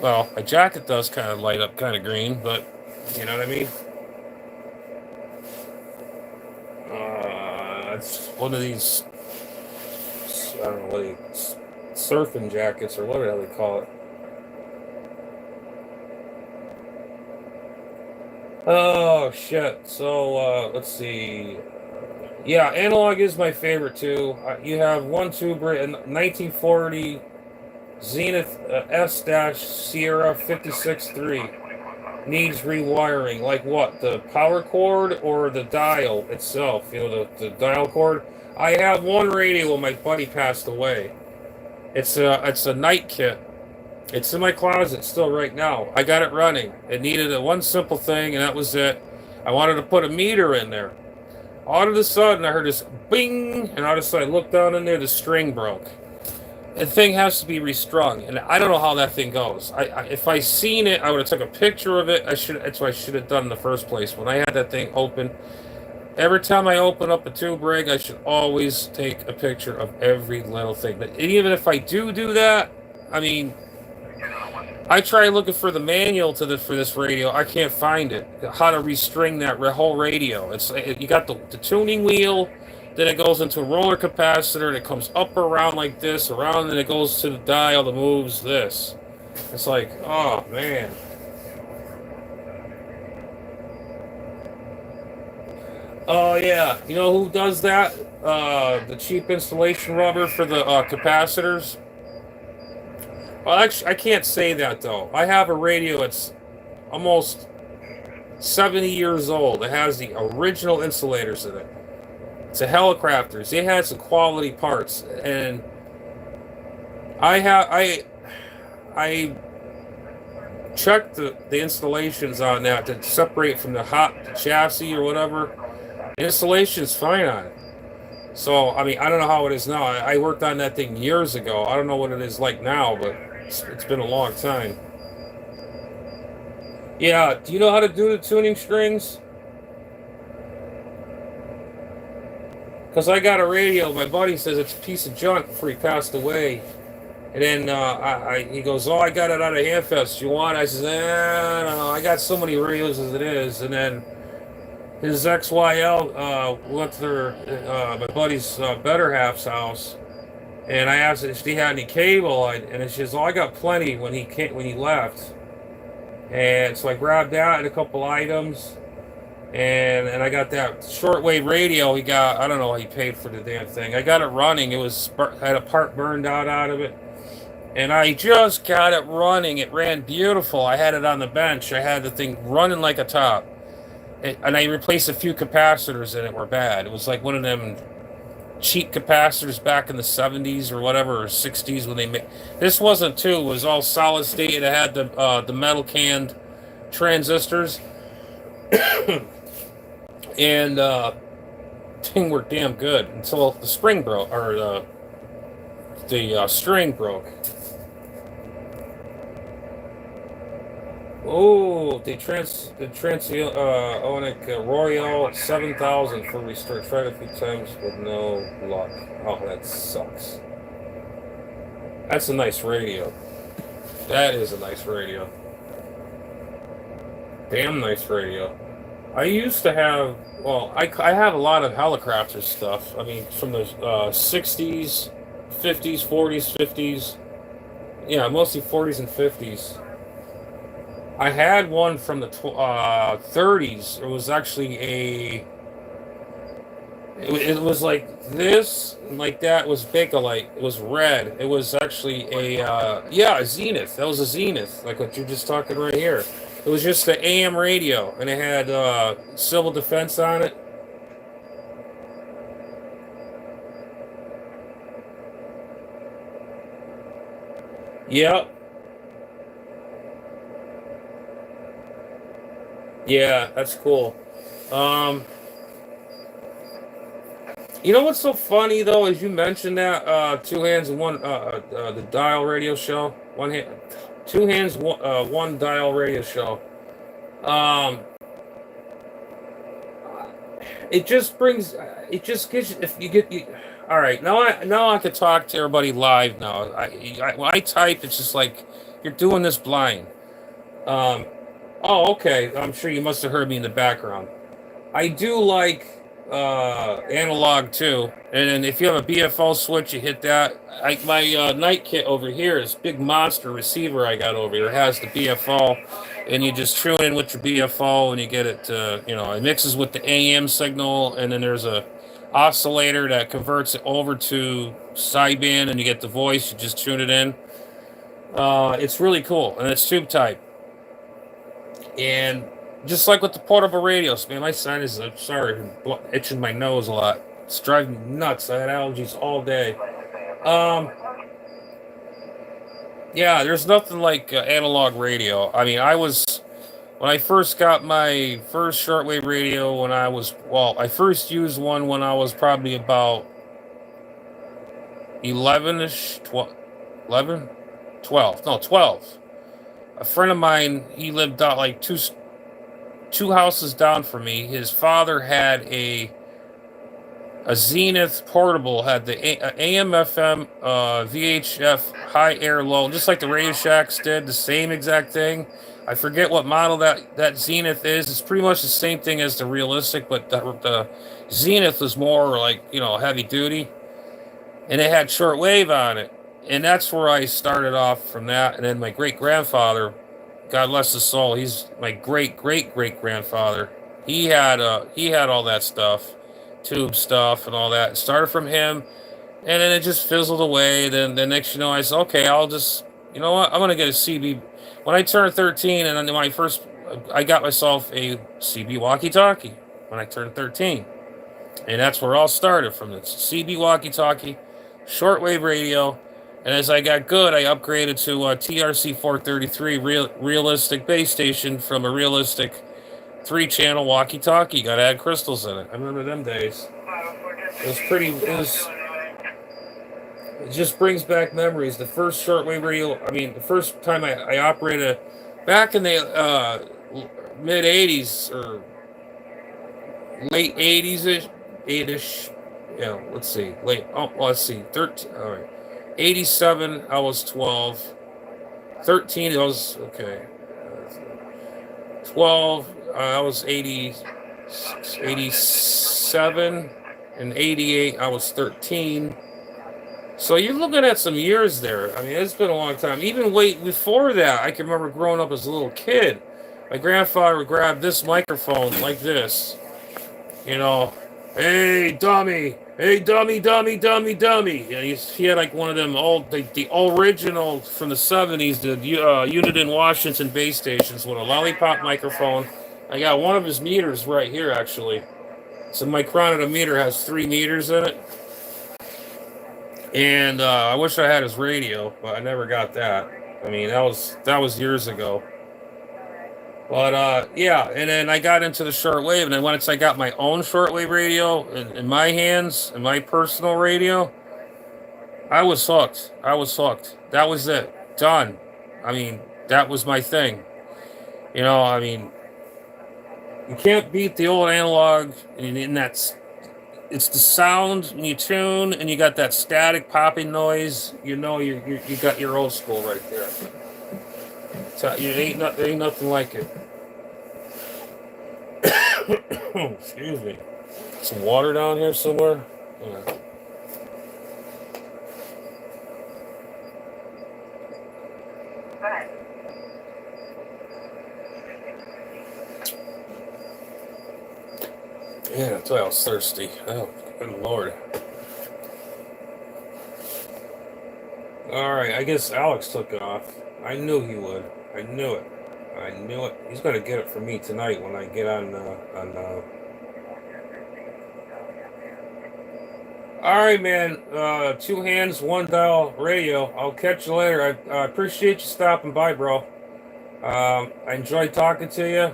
Well, my jacket does kind of light up kind of green, but you know what I mean? It's one of these, I don't know, surfing jackets or whatever they call it. Oh, shit. So, let's see. Yeah, analog is my favorite, too. You have one tuber, a 1940 Zenith S-Sierra 56.3. Needs rewiring. Like what? The power cord or the dial itself? The dial cord. I have one radio when my buddy passed away. It's a night kit. It's in my closet still right now. I got it running. It needed one simple thing, and that was it. I wanted to put a meter in there. All of a sudden, I heard this bing, and all of a sudden I looked down in there, the string broke. The thing has to be restrung, and I don't know how that thing goes. If I seen it, I would have took a picture of it. That's what I should have done in the first place. When I had that thing open, Every time I open up a tube rig, I should always take a picture of every little thing. But even if I do that, I mean, I try looking for the manual for this radio. I can't find it. How to restring that whole radio. It's you got the tuning wheel, then it goes into a roller capacitor, and it comes up around like this, around, and it goes to the dial that moves this. It's like, oh man. Oh yeah, you know who does that? The cheap installation rubber for the capacitors. Well, actually, I can't say that though. I have a radio that's almost 70 years old. It has the original insulators in it. It's a Helicrafters. They had some quality parts, and I checked the installations on that to separate from the chassis or whatever. The installation's fine on it. So, I mean, I don't know how it is now. I worked on that thing years ago. I don't know what it is like now, but it's been a long time. Yeah, do you know how to do the tuning strings? Because I got a radio. My buddy says it's a piece of junk before he passed away. And then he goes, oh, I got it out of Handfest. You want it? I says, I don't know. I got so many radios as it is. And then his XYL went to my buddy's better half's house, and I asked if he had any cable, and she says, "Oh, I got plenty when he left." And so I grabbed that and a couple items, and I got that shortwave radio he got. I don't know what he paid for the damn thing. I got it running. It had a part burned out of it, and I just got it running. It ran beautiful. I had it on the bench. I had the thing running like a top. And I replaced a few capacitors and it were bad. It was like one of them cheap capacitors back in the 70s or whatever, or 60s when they made. This wasn't too. It was all solid state. It had the metal canned transistors, and thing worked damn good until the spring broke, or the string broke. Oh, the Transionic Royale 7000 for restore. Tried a few times with no luck. Oh, that sucks. That's a nice radio. That is a nice radio. Damn nice radio. I used to have, well, I have a lot of Helicrafters stuff. I mean, from the 60s, 50s, 40s, 50s. Yeah, mostly 40s and 50s. I had one from the 30s. It was actually it was like this, like that. It was Bakelite. It was red. It was actually a Zenith. That was a Zenith, like what you're just talking right here. It was just the AM radio, and it had civil defense on it. Yep. Yeah, that's cool. Um, you know what's so funny though, as you mentioned that two hands and one the dial radio show, one hand, two hands, one dial radio show. Um, it just brings, it just gives if you get you. All right, now I can talk to everybody live now. When I type, it's just like you're doing this blind. Um, Oh, okay. I'm sure you must have heard me in the background. I do like analog too, and then if you have a BFO switch, you hit that. My night kit over here is big monster receiver I got over here. It has the BFO, and you just tune in with your BFO, and you get it. It mixes with the AM signal, and then there's a oscillator that converts it over to sideband, and you get the voice. You just tune it in. It's really cool, and it's tube type. And just like with the portable radios, man, my sinus, I'm sorry, itching my nose a lot. It's driving me nuts. I had allergies all day. Um, yeah, there's nothing like analog radio. I mean, when I first got my first shortwave radio I first used one when I was probably about 11-ish, 12, 11, 12, no, 12. A friend of mine, he lived out like 2 houses down from me. His father had a Zenith portable, had the AM FM VHF high air low, just like the Radio Shacks did, the same exact thing. I forget what model that Zenith is. It's pretty much the same thing as the Realistic, but the Zenith was more like, heavy duty, and it had shortwave on it, and that's where I started off from that. And then my great grandfather, God bless his soul, he's my great great great grandfather. He had all that stuff, tube stuff and all that. It started from him, and then it just fizzled away. Then the next, I said, okay, I'll just, you know what, I'm gonna get a CB. When I turned 13, and then I got myself a CB walkie-talkie when I turned 13, and that's where it all started, from the CB walkie-talkie, shortwave radio. And as I got good, I upgraded to a TRC 433 realistic base station from a realistic 3-channel walkie-talkie. Got to add crystals in it. I remember them days. It just brings back memories. The first shortwave radio, the first time I operated back in the mid 80s or late 80s-ish, 8-ish. Yeah, let's see. 13. All right. 87, I was 12. 13, I was, okay. 12, I was 87. And 88, I was 13. So you're looking at some years there. It's been a long time. Even way before that, I can remember growing up as a little kid. My grandfather would grab this microphone like this. Hey, dummy. Hey, dummy, dummy, dummy, dummy. And he had like one of them the original from the 70s, the Unit in Washington base stations with a lollipop microphone. I got one of his meters right here, actually. So my chronometer has 3 meters in it. And I wish I had his radio, but I never got that. That was years ago. But yeah, and then I got into the shortwave, and then once I got my own shortwave radio in my hands, and my personal radio, I was hooked. That was it. Done. That was my thing. You can't beat the old analog, and it's the sound when you tune, and you got that static popping noise. You got your old school right there. There ain't nothing like it. Excuse me. Some water down here somewhere? Yeah. Yeah, I tell you, I was thirsty. Oh, good Lord. Alright, I guess Alex took it off. I knew he would. I knew it. He's gonna get it from me tonight when I get on. All right, man. 2 hands, 1 dial radio. I'll catch you later. I appreciate you stopping by, bro. I enjoyed talking to you.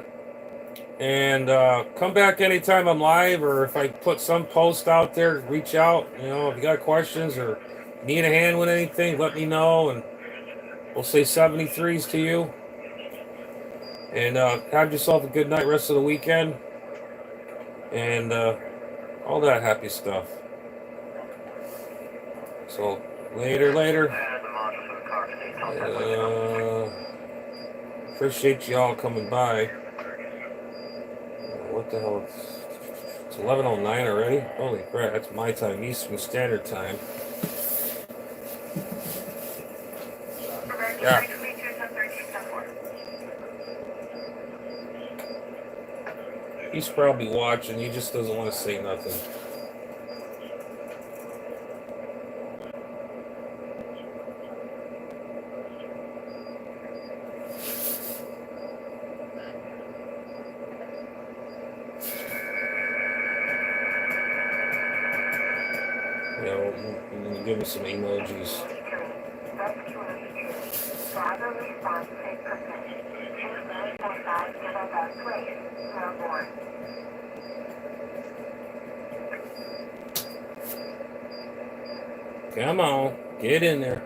And come back anytime I'm live, or if I put some post out there, reach out. If you got questions or need a hand with anything, let me know. And we'll say 73s to you. And have yourself a good night, rest of the weekend. And all that happy stuff. So, later. Appreciate you all coming by. What the hell? It's 11:09 already? Holy crap, that's my time, Eastern Standard Time. Yeah. He's probably watching. He just doesn't want to say nothing. Give me some emojis. Come on, get in there.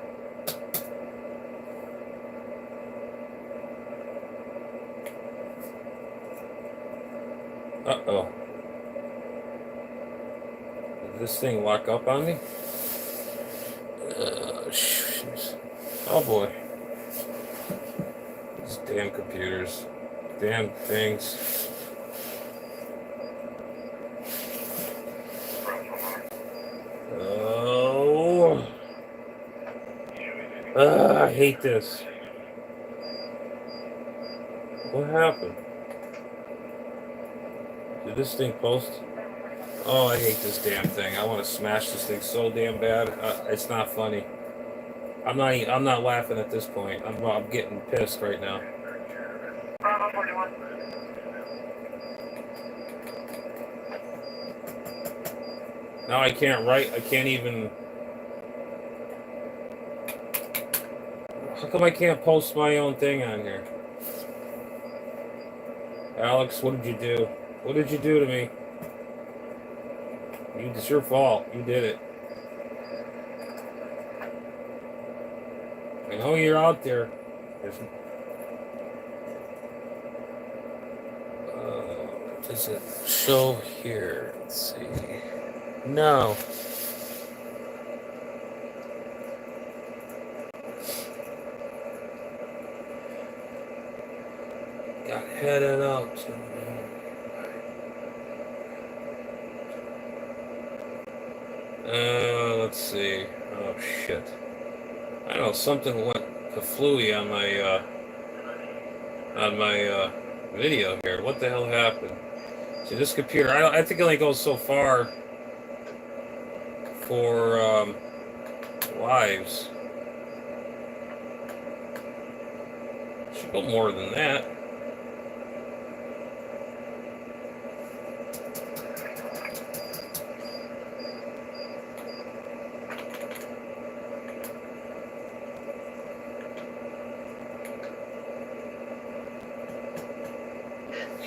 Uh-oh. Did this thing lock up on me? Jeez. Oh boy. These damn computers. Damn things. Oh. I hate this. What happened? Did this thing post? Oh, I hate this damn thing. I want to smash this thing so damn bad. It's not funny. I'm not laughing at this point. I'm getting pissed right now. Bravo 41. Now I can't write. I can't even. How come I can't post my own thing on here? Alex, what did you do? What did you do to me? It's your fault. You did it. I know you're out there. Does it show here? Let's see. No. Got headed out. Let's see. Oh shit. I don't know, something went kaflooey on my video here. What the hell happened? See, this computer, I think it only goes so far for lives. Should go more than that.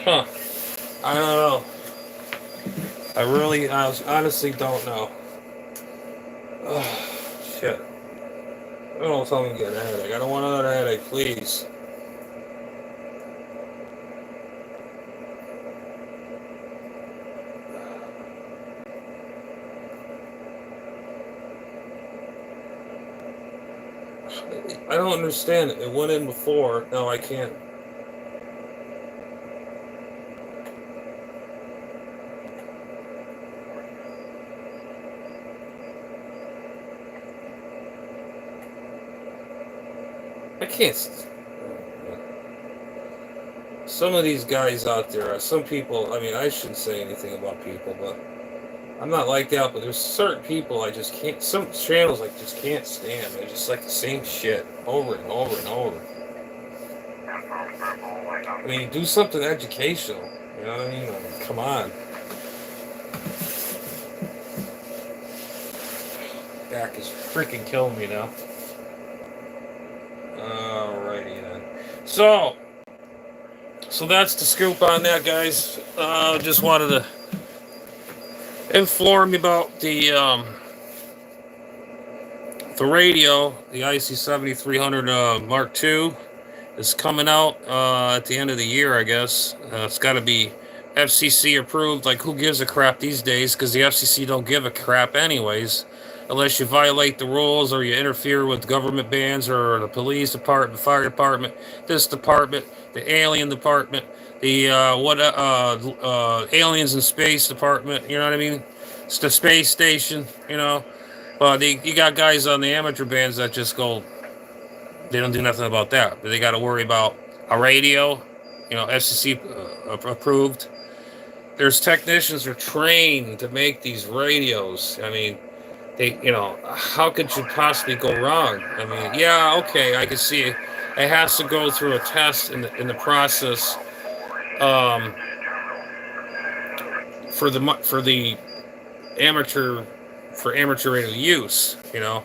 Huh. I don't know. I honestly don't know. Oh, shit. Don't tell me to get a headache. I don't want another headache, please. I don't understand it. It went in before. Now I can't. I can't. Some of these guys out there, some people, I mean, I shouldn't say anything about people, but I'm not like that, but there's certain people I just can't, some channels I just can't stand. They're just like the same shit over and over and over. I mean, do something educational, you know what I mean? Come on. Back is freaking killing me now. Alrighty then. So that's the scoop on that, guys. Just wanted to inform you about the radio, the IC 7300 Mark II is coming out at the end of the year, I guess. It's got to be FCC approved. Like, who gives a crap these days? Because the FCC don't give a crap anyways, unless you violate the rules or you interfere with government bans or the police department, fire department, this department, the alien department, the aliens in space department. You know what I mean? It's the space station. You know. Well, you got guys on the amateur bands that just go. They don't do nothing about that, but they got to worry about a radio. You know, FCC approved. There's technicians who are trained to make these radios. I mean, how could you possibly go wrong? I mean, yeah, okay, I can see it. It has to go through a test in the process for the amateur radio use. You know,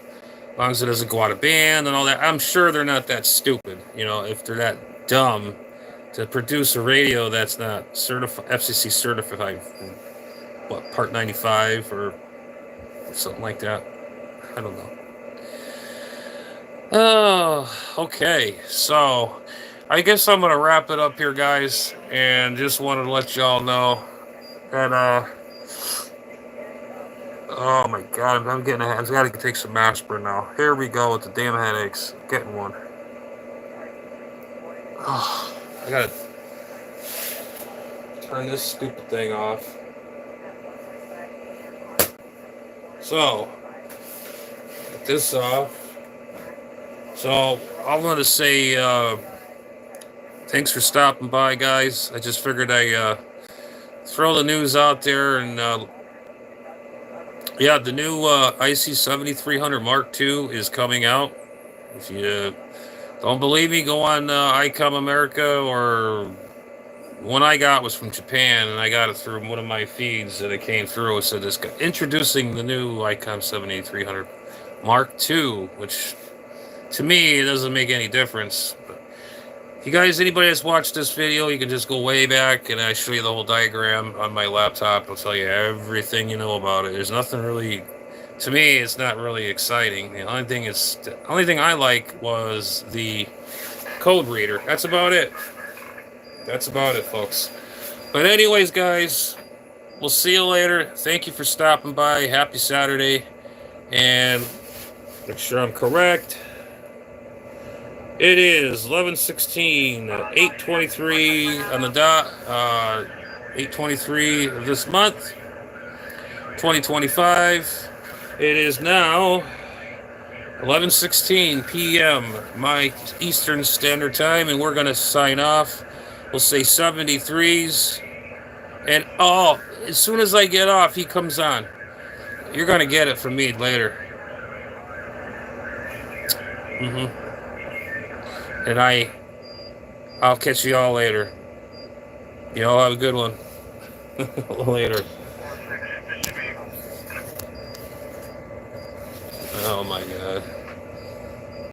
as long as it doesn't go out of band and all that. I'm sure they're not that stupid. You know, if they're that dumb to produce a radio that's not FCC certified, what, Part 95 or something like that. I don't know. Oh, okay. So I guess I'm going to wrap it up here, guys. And just wanted to let y'all know And oh my god, I'm getting a headache. I gotta take some aspirin now. Here we go with the damn headaches. Getting one. Oh, I gotta turn this stupid thing off. So, get this off. So, I want to say thanks for stopping by, guys. I just figured I throw the news out there, and yeah, the new IC 7300 Mark II is coming out. If you don't believe me, go on ICOM America, or one I got was from Japan, and I got it through one of my feeds, and it came through. It said this introducing the new ICOM 7300 Mark II, which to me it doesn't make any difference. But you guys, anybody that's watched this video, you can just go way back, and I show you the whole diagram on my laptop. I'll tell you everything you know about it. There's nothing really, to me, it's not really exciting. The only thing I like was the code reader. That's about it. That's about it, folks. But anyways, guys, we'll see you later. Thank you for stopping by. Happy Saturday. And make sure I'm correct. It is 11/16, 8:23 on the dot, 8:23 of this month, 2025. It is now 11:16 p.m. my Eastern Standard Time, and we're going to sign off. We'll say 73s. And as soon as I get off, he comes on. You're going to get it from me later. And I'll catch you all later. You all have a good one. Later. Oh my God.